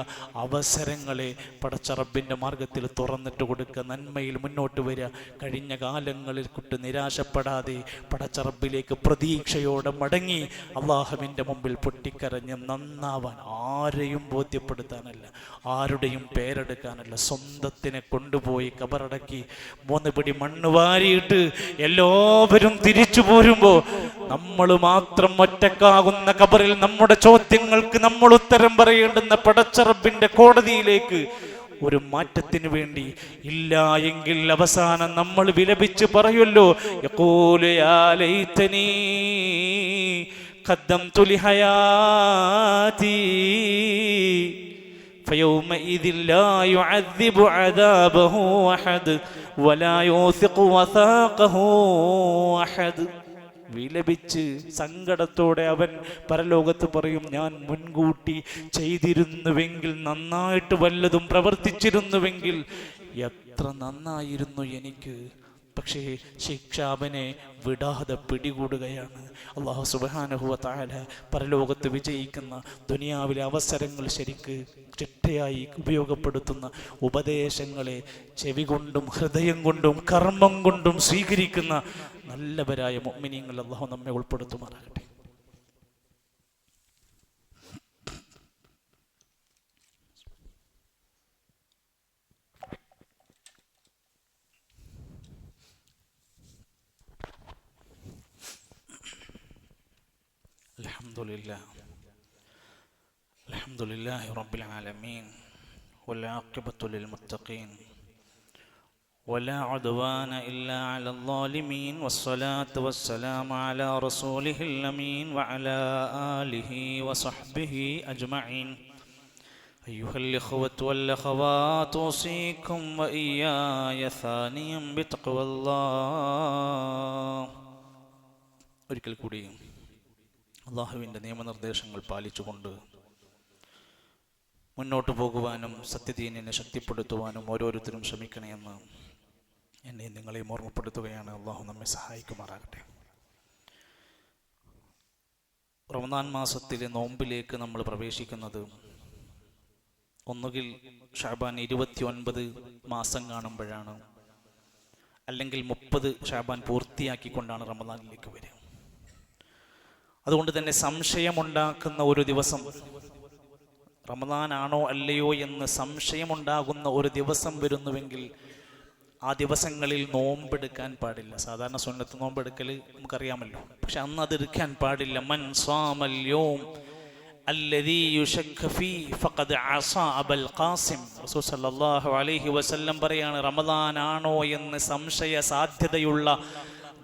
Speaker 1: അവസരങ്ങളെ പടച്ച റബ്ബിൻ്റെ മാർഗത്തിൽ തുറന്നിട്ട് കൊടുക്കുക, നന്മയിൽ മുന്നോട്ട് വരിക. കഴിഞ്ഞ കാലങ്ങളിൽ കുട്ടി നിരാശപ്പെടാതെ പടച്ച റബ്ബിലേക്ക് പ്രതീക്ഷയോടെ മടങ്ങി അള്ളാഹുവിൻ്റെ മുമ്പിൽ പൊട്ടിക്കരഞ്ഞ് നന്നാവാൻ. ആരെയും ബോധ്യപ്പെടുത്താനല്ല, ആരുടെയും പേരെടുക്കാനല്ല. സ്വന്തത്തിനെ കൊണ്ടുപോയി കബറടക്കി 3 പിടി മണ്ണ് വാരിയിട്ട് എല്ലാവരും തിരിച്ചു പോരുമ്പോ നമ്മൾ മാത്രം ഒറ്റക്കാകുന്ന കബറിൽ നമ്മുടെ ചോദ്യങ്ങൾക്ക് നമ്മൾ ഉത്തരം പറയേണ്ടുന്ന പടച്ച റബ്ബിന്റെ കോടതിയിലേക്ക് ഒരു മാറ്റത്തിന് വേണ്ടി. ഇല്ല എങ്കിൽ അവസാനം നമ്മൾ വിലപിച്ച് പറയുമല്ലോ, യഖൂലു യാ ലൈതനീ ഖദ്ദംതു ലിഹയാതി فيومئذ لا يعذب عذابه أحد ولا يوثق وثاقه أحد. വിലപിച്ച് സങ്കടത്തോടെ അവൻ പരലോകത്ത് പറയും, ഞാൻ മുൻകൂട്ടി ചെയ്തിരുന്നുവെങ്കിൽ, നന്നായിട്ട് വല്ലതും പ്രവർത്തിച്ചിരുന്നുവെങ്കിൽ എത്ര എത്ര നന്നായിരുന്നു എനിക്ക്. പക്ഷേ ശിക്ഷ അവനെ വിടാതെ പിടികൂടുകയാണ്. അല്ലാഹു സുബ്ഹാനഹു വ തആല പരലോകത്ത് വിജയിക്കുന്ന, ദുനിയാവിലെ അവസരങ്ങൾ ശരിക്ക് ചിട്ടയായി ഉപയോഗപ്പെടുത്തുന്ന, ഉപദേശങ്ങളെ ചെവി കൊണ്ടും ഹൃദയം കൊണ്ടും കർമ്മം കൊണ്ടും സ്വീകരിക്കുന്ന നല്ലവരായ മുഅ്മിനീങ്ങൾ അല്ലാഹു നമ്മെ ഉൾപ്പെടുത്തുമാറാകട്ടെ. അൽഹംദുലില്ലാഹി റബ്ബിൽ ആലമീൻ വൽആഖിബത്തു ലിൽമുത്തഖീൻ വലാ ഉദ്വാന ഇല്ലാ അലൽ ളാലിമീൻ വസ്സലാത്തു വസ്സലാമു അലാ റസൂലിഹിൽ അമീൻ വഅലാ ആലിഹി വസഹ്ബിഹി അജ്മഈൻ. അയ്യുഹൽ ഇഖ്വത്തു വൽ അഖവാത്തു ഉസീകും വഇയ്യായ സാനിയം ബിത്തഖ്വല്ലാഹ്. ഒരിക്കൽ കൂടി അള്ളാഹുവിൻ്റെ നിയമനിർദ്ദേശങ്ങൾ പാലിച്ചുകൊണ്ട് മുന്നോട്ട് പോകുവാനും സത്യദീനിനെ ശക്തിപ്പെടുത്തുവാനും ഓരോരുത്തരും ശ്രമിക്കണമെന്ന് എന്നെ നിങ്ങളെയും ഓർമ്മപ്പെടുത്തുകയാണ്. അള്ളാഹു നമ്മെ സഹായിക്കുമാറാകട്ടെ. റമദാൻ മാസത്തിലെ നോമ്പിലേക്ക് നമ്മൾ പ്രവേശിക്കുന്നത് ഒന്നുകിൽ ഷഅബാൻ 29 മാസം കാണുമ്പോഴാണ്, അല്ലെങ്കിൽ 30 ഷഅബാൻ പൂർത്തിയാക്കിക്കൊണ്ടാണ് റമദാനിലേക്ക് വരിക. അതുകൊണ്ട് തന്നെ സംശയമുണ്ടാക്കുന്ന ഒരു ദിവസം, റമദാനാണോ അല്ലയോ എന്ന് സംശയമുണ്ടാകുന്ന ഒരു ദിവസം വരുന്നുവെങ്കിൽ ആ ദിവസങ്ങളിൽ നോമ്പെടുക്കാൻ പാടില്ല. സാധാരണ സുന്നത്ത് നോമ്പെടുക്കൽ നമുക്കറിയാമല്ലോ, പക്ഷെ അന്ന് അതെടുക്കാൻ പാടില്ല. മൻ സാമൽ യൗം അല്ലദീ യുശക്ക ഫീഹി ഫഖദ് അസാ അബൽ ഖാസിം. റസൂൽ സല്ലല്ലാഹു അലൈഹി വസല്ലം പറയാണ്, റമദാനാണോ എന്ന് സംശയ സാധ്യതയുള്ള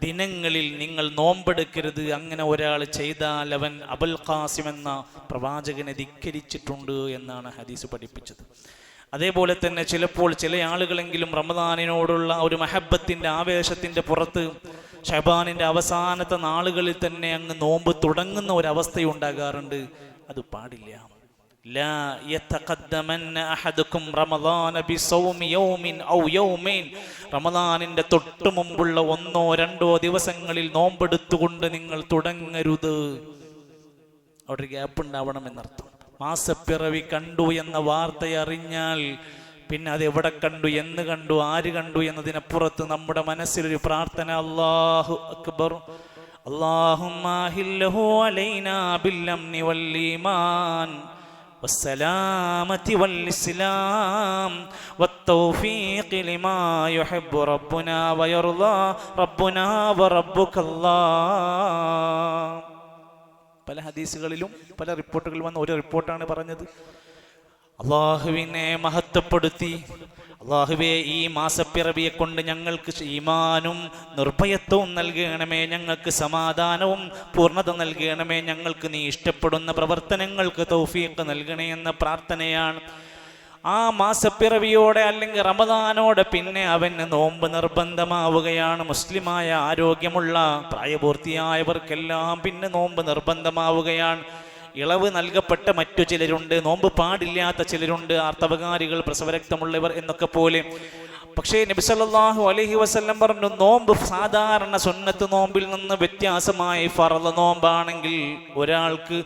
Speaker 1: ദിനങ്ങളിൽ നിങ്ങൾ നോമ്പെടുക്കരുത്. അങ്ങനെ ഒരാൾ ചെയ്താൽ അവൻ അബുൽ ഖാസിം എന്ന പ്രവാചകനെ ധിക്കരിച്ചിട്ടുണ്ട് എന്നാണ് ഹദീസ് പഠിപ്പിച്ചത്. അതേപോലെ തന്നെ ചിലപ്പോൾ ചില ആളുകളെങ്കിലും റമദാനിനോടുള്ള ഒരു മഹബത്തിൻ്റെ ആവേശത്തിൻ്റെ പുറത്ത് ഷഅബാനിൻ്റെ അവസാനത്തെ നാളുകളിൽ തന്നെ അങ്ങ് നോമ്പ് തുടങ്ങുന്ന ഒരവസ്ഥയുണ്ടാകാറുണ്ട്. അത് പാടില്ല. ലാ യതഖദ്ദമന്ന അഹദുക്കും റമദാന ബിസൗമി യൗമിൻ ഔ യൗമൈൻ. റമദാനിന്റെ തൊട്ട് മുമ്പുള്ള 1-2 ദിവസങ്ങളിൽ നോമ്പെടുത്തുകൊണ്ട് നിങ്ങൾ തുടങ്ങരുത്. അവിടെ ഒരു ഗ്യാപ്പ് ഉണ്ടാവണം എന്നർത്ഥം. മാസപ്പിറവി കണ്ടു എന്ന വാർത്ത അറിഞ്ഞാൽ പിന്നെ അത് എവിടെ കണ്ടു, എന്ന് കണ്ടു, ആര് കണ്ടു എന്നതിനപ്പുറത്ത് നമ്മുടെ മനസ്സിലൊരു പ്രാർത്ഥന, അല്ലാഹു അക്ബർ, അല്ലാഹുമ്മ അഹില്ലഹു അലൈനാ ബിൽ-അംനി വൽ-ഈമാൻ വസ്സലാമത്തി വൽ-ഇസ്ലാം വത്തൗഫീഖി ലിമാ യുഹിബ്ബു റബ്ബുനാ വയർളാ റബ്ബുനാ വറബ്ബുകല്ലാഹ്. പല ഹദീസുകളിലും പല റിപ്പോർട്ടുകളിൽ വന്ന ഒരു റിപ്പോർട്ടാണ് പറഞ്ഞത്, അള്ളാഹുവിനെ മഹത്വപ്പെടുത്തി, അള്ളാഹുവേ ഈ മാസപ്പിറവിയെ കൊണ്ട് ഞങ്ങൾക്ക് ഈമാനും നിർഭയത്വവും നൽകണമേ, ഞങ്ങൾക്ക് സമാധാനവും പൂർണ്ണത നൽകണമേ, ഞങ്ങൾക്ക് നീ ഇഷ്ടപ്പെടുന്ന പ്രവർത്തനങ്ങൾക്ക് തൗഫീഖ് നൽകണേ എന്ന പ്രാർത്ഥനയാണ്. ആ മാസപ്പിറവിയോടെ അല്ലെങ്കിൽ റമദാനോടെ പിന്നെ അവന് നോമ്പ് നിർബന്ധമാവുകയാണ്. മുസ്ലിമായ ആരോഗ്യമുള്ള പ്രായപൂർത്തിയായവർക്കെല്ലാം പിന്നെ നോമ്പ് നിർബന്ധമാവുകയാണ്. ഇളവ് നൽകപ്പെട്ട മറ്റു ചിലരുണ്ട്, നോമ്പ് പാടില്ലാത്ത ചിലരുണ്ട്, ആർത്തവകാരികൾ, പ്രസവരക്തമുള്ളവർ എന്നൊക്കെ പോലെ. പക്ഷേ നബി സല്ലല്ലാഹു അലൈഹി വസല്ലം പറഞ്ഞു, നോമ്പ് സാധാരണ സുന്നത്ത് നോമ്പിൽ നിന്ന് വ്യത്യാസമായി ഫർള് നോമ്പാണെങ്കിൽ ഒരാൾക്ക്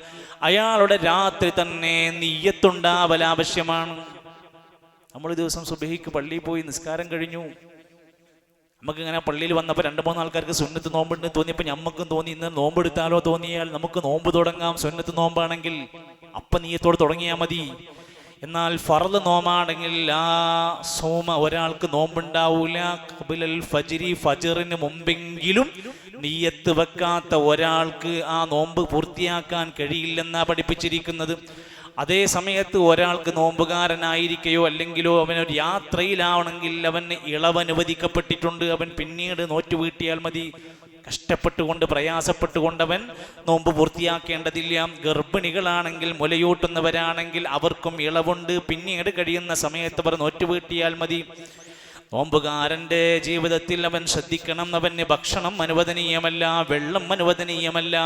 Speaker 1: അയാളുടെ രാത്രി തന്നെ നിയ്യത്തുണ്ടാവൽ ആവശ്യമാണ്. നമ്മൾ ദിവസം സുബഹിക്ക് പള്ളിയിൽ പോയി നിസ്കാരം കഴിഞ്ഞു, നമുക്കിങ്ങനെ പള്ളിയിൽ വന്നപ്പോൾ 2-3 ആൾക്കാർക്ക് സുന്നത്ത് നോമ്പുണ്ട് തോന്നിയപ്പോൾ ഞമ്മക്കും തോന്നി ഇന്ന് നോമ്പെടുത്താലോ തോന്നിയാൽ നമുക്ക് നോമ്പ് തുടങ്ങാം. സുന്നത്ത് നോമ്പാണെങ്കിൽ അപ്പം നീയത്തോട് തുടങ്ങിയാൽ മതി. എന്നാൽ ഫർള് നോമ്പാണെങ്കിൽ ആ സോമ ഒരാൾക്ക് നോമ്പുണ്ടാവൂല. ഖബലൽ ഫജ്രി, ഫജ്റിന് മുമ്പെങ്കിലും നീയത്ത് വെക്കാത്ത ഒരാൾക്ക് ആ നോമ്പ് പൂർത്തിയാക്കാൻ കഴിയില്ലെന്നാണ് പഠിപ്പിച്ചിരിക്കുന്നത്. അതേ സമയത്ത് ഒരാൾക്ക് നോമ്പുകാരനായിരിക്കുകയോ അല്ലെങ്കിലോ അവനൊരു യാത്രയിലാവണമെങ്കിൽ അവന് ഇളവ് അനുവദിക്കപ്പെട്ടിട്ടുണ്ട്. അവൻ പിന്നീട് നോറ്റു വീട്ടിയാൽ മതി. കഷ്ടപ്പെട്ടുകൊണ്ട് പ്രയാസപ്പെട്ടുകൊണ്ടവൻ നോമ്പ് പൂർത്തിയാക്കേണ്ടതില്ല. ഗർഭിണികളാണെങ്കിൽ മുലയൂട്ടുന്നവരാണെങ്കിൽ അവർക്കും ഇളവുണ്ട്. പിന്നീട് കഴിയുന്ന സമയത്ത് അവർ നോറ്റു വീട്ടിയാൽ മതി. നോമ്പുകാരൻ്റെ ജീവിതത്തിൽ അവൻ ശ്രദ്ധിക്കണം, അവന് ഭക്ഷണം അനുവദനീയമല്ല, വെള്ളം അനുവദനീയമല്ല.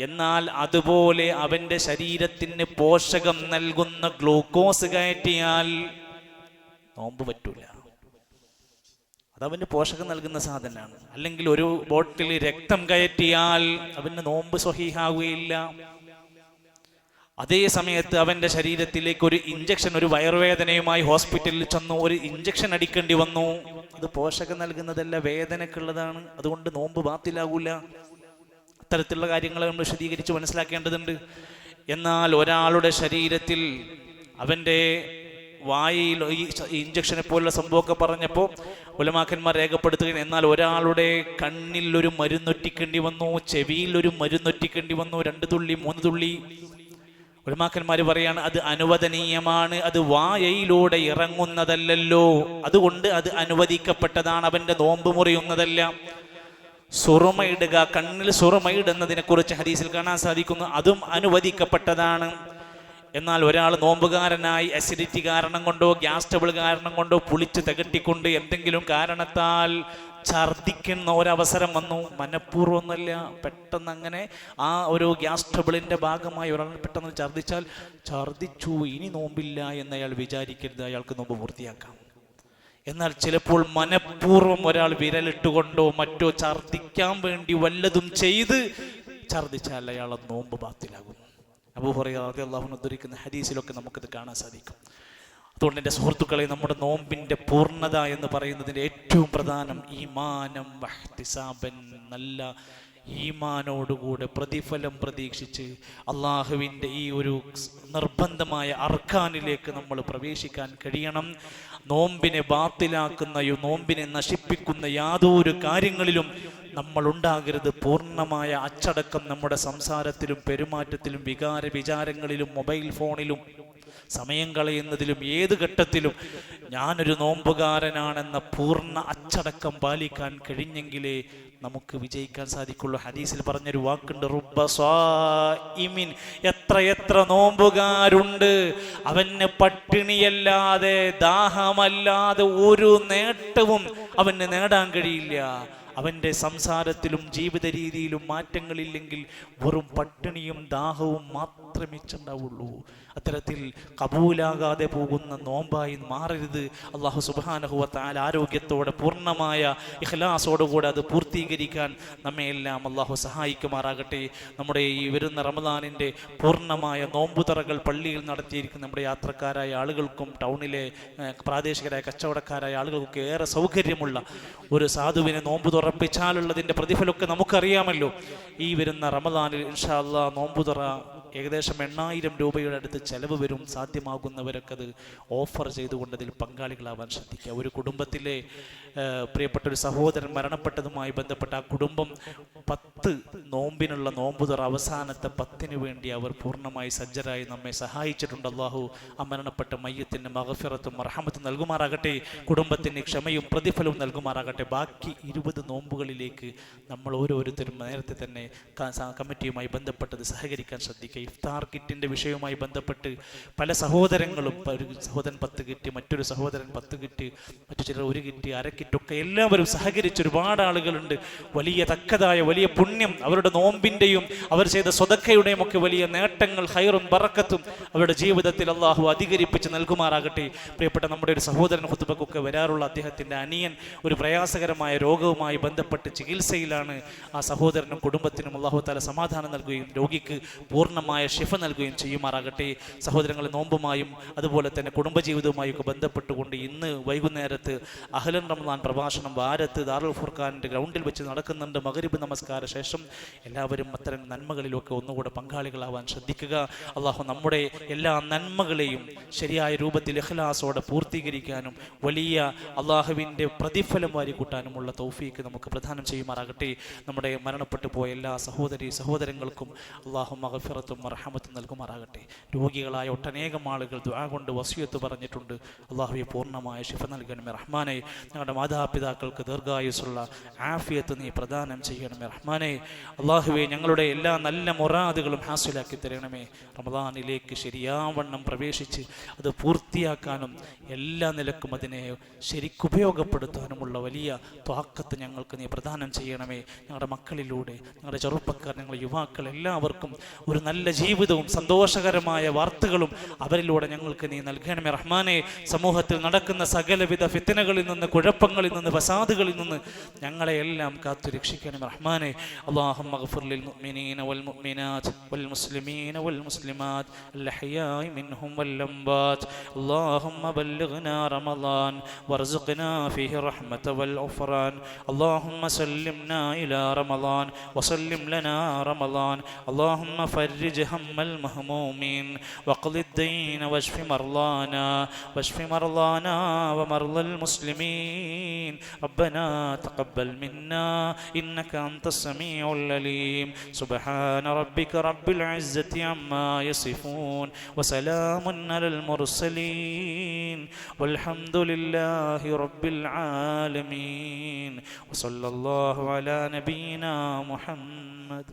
Speaker 1: എന്നാൽ അതുപോലെ അവൻ്റെ ശരീരത്തിന് പോഷകം നൽകുന്ന ഗ്ലൂക്കോസ് കയറ്റിയാൽ നോമ്പ് പറ്റൂല. അതവന് പോഷകം നൽകുന്ന സാധനമാണ്. അല്ലെങ്കിൽ ഒരു ബോട്ടിൽ രക്തം കയറ്റിയാൽ അവന് നോമ്പ് സ്വഹീഹാവുകയില്ല. അതേ സമയത്ത് അവന്റെ ശരീരത്തിലേക്ക് ഒരു ഇഞ്ചക്ഷൻ, ഒരു വയറുവേദനയുമായി ഹോസ്പിറ്റലിൽ ചെന്നു, ഒരു ഇഞ്ചക്ഷൻ അടിക്കേണ്ടി വന്നു. അത് പോഷകം നൽകുന്നതല്ല, വേദനക്കുള്ളതാണ്. അതുകൊണ്ട് നോമ്പ് ബാത്തിലാകൂല. അത്തരത്തിലുള്ള കാര്യങ്ങൾ നമ്മൾ വിശദീകരിച്ച് മനസ്സിലാക്കേണ്ടതുണ്ട്. എന്നാൽ ഒരാളുടെ ശരീരത്തിൽ അവന്റെ വായിൽ ഈ ഇഞ്ചക്ഷനെ പോലുള്ള സംഭവമൊക്കെ പറഞ്ഞപ്പോൾ ഉലമാക്കന്മാർ രേഖപ്പെടുത്തുകയും, എന്നാൽ ഒരാളുടെ കണ്ണിൽ ഒരു മരുന്നൊറ്റിക്കേണ്ടി വന്നു, ചെവിയിൽ ഒരു മരുന്നൊറ്റിക്കേണ്ടി വന്നു, 2 തുള്ളി 3 തുള്ളി. ഉലമാക്കന്മാർ പറയാണ് അത് അനുവദനീയമാണ്, അത് വായയിലൂടെ ഇറങ്ങുന്നതല്ലല്ലോ, അതുകൊണ്ട് അത് അനുവദിക്കപ്പെട്ടതാണ്, അവന്റെ നോമ്പ് മുറിയുന്നതല്ല. സുറുമയിടുക, കണ്ണിൽ സുറുമയിടുന്നതിനെ കുറിച്ച് ഹദീസിൽ കാണാൻ സാധിക്കുന്നു, അതും അനുവദിക്കപ്പെട്ടതാണ്. എന്നാൽ ഒരാൾ നോമ്പുകാരനായി അസിഡിറ്റി കാരണം കൊണ്ടോ ഗ്യാസ് ട്രബിൾ കാരണം കൊണ്ടോ പുളിച്ച് തികട്ടിക്കൊണ്ട് എന്തെങ്കിലും കാരണത്താൽ ഛർദിക്കുന്ന ഒരവസരം വന്നു, മനഃപൂർവ്വമൊന്നുമല്ല, പെട്ടെന്ന് അങ്ങനെ ആ ഒരു ഗ്യാസ് ട്രബിളിന്റെ ഭാഗമായി ഒരാൾ പെട്ടെന്ന് ഛർദിച്ചു, ഇനി നോമ്പില്ല എന്ന് അയാൾ വിചാരിക്കരുത്, അയാൾക്ക് നോമ്പ് പൂർത്തിയാക്കാം. എന്നാൽ ചിലപ്പോൾ മനഃപൂർവ്വം ഒരാൾ വിരലിട്ടുകൊണ്ടോ മറ്റോ ഛർദിക്കാൻ വേണ്ടി വല്ലതും ചെയ്ത് ഛർദിച്ചാൽ അയാളെ നോമ്പ് ബാത്തിലാകും. അബൂ ഹുറൈറ റളിയല്ലാഹു അൻഹു ഉദ്ധരിക്കുന്ന ഹദീസിലൊക്കെ നമുക്കത് കാണാൻ സാധിക്കും. അതുകൊണ്ട് എൻ്റെ സുഹൃത്തുക്കളെ, നമ്മുടെ നോമ്പിൻ്റെ പൂർണ്ണത എന്ന് പറയുന്നതിൻ്റെ ഏറ്റവും പ്രധാനം ഈമാനം വഹ്തിസാബൻ, നല്ല ഈമാനോടുകൂടെ പ്രതിഫലം പ്രതീക്ഷിച്ച് അള്ളാഹുവിൻ്റെ ഈ ഒരു നിർബന്ധമായ അർക്കാനിലേക്ക് നമ്മൾ പ്രവേശിക്കാൻ കഴിയണം. നോമ്പിനെ ബാത്തിലാക്കുന്ന, നോമ്പിനെ നശിപ്പിക്കുന്ന യാതൊരു കാര്യങ്ങളിലും നമ്മൾ ഉണ്ടാകരുത്. പൂർണ്ണമായ അച്ചടക്കം നമ്മുടെ സംസാരത്തിലും പെരുമാറ്റത്തിലും വിചാരങ്ങളിലും മൊബൈൽ ഫോണിലും സമയം കളയുന്നതിലും ഏത് ഘട്ടത്തിലും ഞാനൊരു നോമ്പുകാരനാണെന്ന പൂർണ്ണ അച്ചടക്കം പാലിക്കാൻ കഴിഞ്ഞെങ്കിലേ നമുക്ക് വിജയിക്കാൻ സാധിക്കുള്ളൂ. ഹദീസിൽ പറഞ്ഞൊരു വാക്കുണ്ട്, റുബ്ബ സ്വാഇമിൻ, എത്ര നോമ്പുകാരുണ്ട്, അവന് പട്ടിണിയല്ലാതെ ദാഹമല്ലാതെ ഒരു നേട്ടവും അവന് നേടാൻ കഴിയില്ല. അവൻ്റെ സംസാരത്തിലും ജീവിത രീതിയിലും മാറ്റങ്ങളില്ലെങ്കിൽ വെറും പട്ടിണിയും ദാഹവും മാത്രമേ ഉണ്ടാവുള്ളൂ. അത്തരത്തിൽ കബൂലാകാതെ പോകുന്ന നോമ്പായി മാറരുത്. അല്ലാഹു സുബ്ഹാനഹു വ തആല ആരോഗ്യത്തോടെ പൂർണ്ണമായ ഇഖ്ലാസോടുകൂടെ അത് പൂർത്തീകരിക്കാൻ നമ്മെ എല്ലാം അല്ലാഹു സഹായിക്കുമാറാകട്ടെ. നമ്മുടെ ഈ വരുന്ന റമദാനിൻ്റെ പൂർണ്ണമായ നോമ്പുതറകൾ പള്ളിയിൽ നടത്തിയിരിക്കുന്ന നമ്മുടെ യാത്രക്കാരായ ആളുകൾക്കും ടൗണിലെ പ്രാദേശികരായ കച്ചവടക്കാരായ ആളുകൾക്കൊക്കെ ഏറെ സൗകര്യമുള്ള ഒരു സാധുവിനെ നോമ്പ് തുറപ്പിച്ചാലുള്ളതിൻ്റെ പ്രതിഫലമൊക്കെ നമുക്കറിയാമല്ലോ. ഈ വരുന്ന റമദാനിൽ ഇൻഷാ അല്ലാഹ് നോമ്പുതുറ ഏകദേശം 8000 രൂപയുടെ അടുത്ത് ചെലവ് വരും. സാധ്യമാകുന്നവരൊക്കെ അത് ഓഫർ ചെയ്തുകൊണ്ട് അതിൽ പങ്കാളികളാവാൻ ശ്രദ്ധിക്കുക. ഒരു കുടുംബത്തിലെ പ്രിയപ്പെട്ട ഒരു സഹോദരൻ മരണപ്പെട്ടതുമായി ബന്ധപ്പെട്ട ആ കുടുംബം 10 നോമ്പിനുള്ള നോമ്പുതുറ അവസാനത്തെ 10 വേണ്ടി അവർ പൂർണ്ണമായി സജ്ജരായി നമ്മെ സഹായിച്ചിട്ടുണ്ട്. അല്ലാഹു ആ മരണപ്പെട്ട മയ്യത്തിന് മഗ്ഫിറത്തും റഹ്മത്തും നൽകുമാറാകട്ടെ, കുടുംബത്തിന് ക്ഷമയും പ്രതിഫലവും നൽകുമാറാകട്ടെ. ബാക്കി 20 നോമ്പുകളിലേക്ക് നമ്മൾ ഓരോരുത്തരും നേരത്തെ തന്നെ കമ്മിറ്റിയുമായി ബന്ധപ്പെട്ടത് സഹകരിക്കാൻ ശ്രദ്ധിക്കുക. ഇഫ്താർ കിറ്റിൻ്റെ വിഷയവുമായി ബന്ധപ്പെട്ട് പല സഹോദരങ്ങളും, ഒരു സഹോദരൻ 10 കിറ്റ്, മറ്റൊരു സഹോദരൻ 10 കിറ്റ്, മറ്റു ചിലർ 1 കിറ്റ്, 1/2 കിറ്റൊക്കെ എല്ലാവരും സഹകരിച്ച് ഒരുപാട് ആളുകളുണ്ട്. വലിയ തക്കതായ വലിയ പുണ്യം, അവരുടെ നോമ്പിൻ്റെയും അവർ ചെയ്ത സ്വതക്കയുടെയും ഒക്കെ വലിയ നേട്ടങ്ങൾ, ഖൈറും ബറക്കത്തും അവരുടെ ജീവിതത്തിൽ അള്ളാഹു അധികരിപ്പിച്ച് നൽകുമാറാകട്ടെ. പ്രിയപ്പെട്ട നമ്മുടെ ഒരു സഹോദരൻ ഖുതുബക്കൊക്കെ വരാറുള്ള അദ്ദേഹത്തിൻ്റെ അനിയൻ ഒരു പ്രയാസകരമായ രോഗവുമായി ബന്ധപ്പെട്ട് ചികിത്സയിലാണ്. ആ സഹോദരനും കുടുംബത്തിനും അള്ളാഹു തആല സമാധാനം നൽകുകയും രോഗിക്ക് പൂർണ്ണമായ ശിഫ നൽകുകയും ചെയ്യുമാറാകട്ടെ. സഹോദരങ്ങളെ, നോമ്പുമായും അതുപോലെ തന്നെ കുടുംബജീവിതവുമായും ഒക്കെ ബന്ധപ്പെട്ടുകൊണ്ട് ഇന്ന് വൈകുന്നേരത്ത് അഹ്ലൻ റമദാൻ പ്രഭാഷണം ഭാരത്ത് ദാറുൽ ഫുർഖാനിൻ്റെ ഗ്രൗണ്ടിൽ വെച്ച് നടക്കുന്നുണ്ട്. മഗ്രിബ് നമസ്കാര ശേഷം എല്ലാവരും അത്തരം നന്മകളിലൊക്കെ ഒന്നുകൂടെ പങ്കാളികളാവാൻ ശ്രദ്ധിക്കുക. അള്ളാഹു നമ്മുടെ എല്ലാ നന്മകളെയും ശരിയായ രൂപത്തിൽ ഇഖ്ലാസോടെ പൂർത്തീകരിക്കാനും വലിയ അള്ളാഹുവിൻ്റെ പ്രതിഫലം വാരിക്കൂട്ടാനുമുള്ള തൗഫീക്ക് നമുക്ക് പ്രദാനം ചെയ്യുമാറാകട്ടെ. നമ്മുടെ മരണപ്പെട്ടു പോയ എല്ലാ സഹോദരങ്ങൾക്കും അള്ളാഹു മഗ്ഫിറത്തും റഹ്മത്തും നൽകുമാറാകട്ടെ. രോഗികളായ ഒട്ടനേകം ആളുകൾ ദുആ കൊണ്ട് വസിയത്ത് പറഞ്ഞിട്ടുണ്ട്. അള്ളാഹുവെ പൂർണ്ണമായ ശിഫ നൽകണമേ റഹ്മാനെ. ഞങ്ങളുടെ മാതാപിതാക്കൾക്ക് ദീർഘായുസ്സുള്ള ആഫിയത്ത് നീ പ്രദാനം ചെയ്യണമേ റഹ്മാനെ. അള്ളാഹുവെ ഞങ്ങളുടെ എല്ലാ നല്ല മുറാദുകളും ഹാസിലാക്കി തരണമേ. റമദാനിലേക്ക് ശരിയാവണ്ണം പ്രവേശിച്ച് അത് പൂർത്തിയാക്കാനും എല്ലാ നിലക്കും അതിനെ ശരിക്കുപയോഗപ്പെടുത്താനുമുള്ള വലിയ ത്വാക്കത്ത് ഞങ്ങൾക്ക് നീ പ്രദാനം ചെയ്യണമേ. ഞങ്ങളുടെ മക്കളിലൂടെ, ഞങ്ങളുടെ ചെറുപ്പക്കാർ, ഞങ്ങളുടെ യുവാക്കൾ എല്ലാവർക്കും ഒരു നല്ല അവരുടെ ജീവിതവും സന്തോഷകരമായ വാർത്തകളും അവരിലൂടെ ഞങ്ങൾക്ക് നീ നൽകണമേ റഹ്മാനെ. സമൂഹത്തിൽ നടക്കുന്ന സകലവിധ ഫിത്നകളിൽ നിന്ന്, കുഴപ്പങ്ങളിൽ നിന്ന്, ഫസാദുകളിൽ നിന്ന് ഞങ്ങളെ എല്ലാം കാത്തു രക്ഷിക്കണമേ റഹ്മാനെ. അല്ലാഹുമ്മ ഗ്ഫിർ ലിൽ മുഅ്മിനീന വൽ മുഅ്മിനാത്ത് വൽ മുസ്ലിമീന വൽ മുസ്ലിമാത്ത് അൽ അഹ്യാഇ മിൻഹും വൽ അംവാത്ത്. അല്ലാഹുമ്മ ബല്ലിഗ്നാ റമളാൻ വർസുഖ്നാ ഫീഹി റഹ്മത വൽ ഗുഫ്റാൻ. അല്ലാഹുമ്മ സല്ലിംനാ ഇലാ റമളാൻ വസല്ലിം ലനാ റമളാൻ. اللهم فرج هم المهمومين واقض الدين واشف مرضانا ومرضى المسلمين. ربنا تقبل منا إنك أنت السميع العليم. سبحان ربك رب العزة عما يصفون وسلام على المرسلين والحمد لله رب العالمين. وصلى الله على نبينا محمد.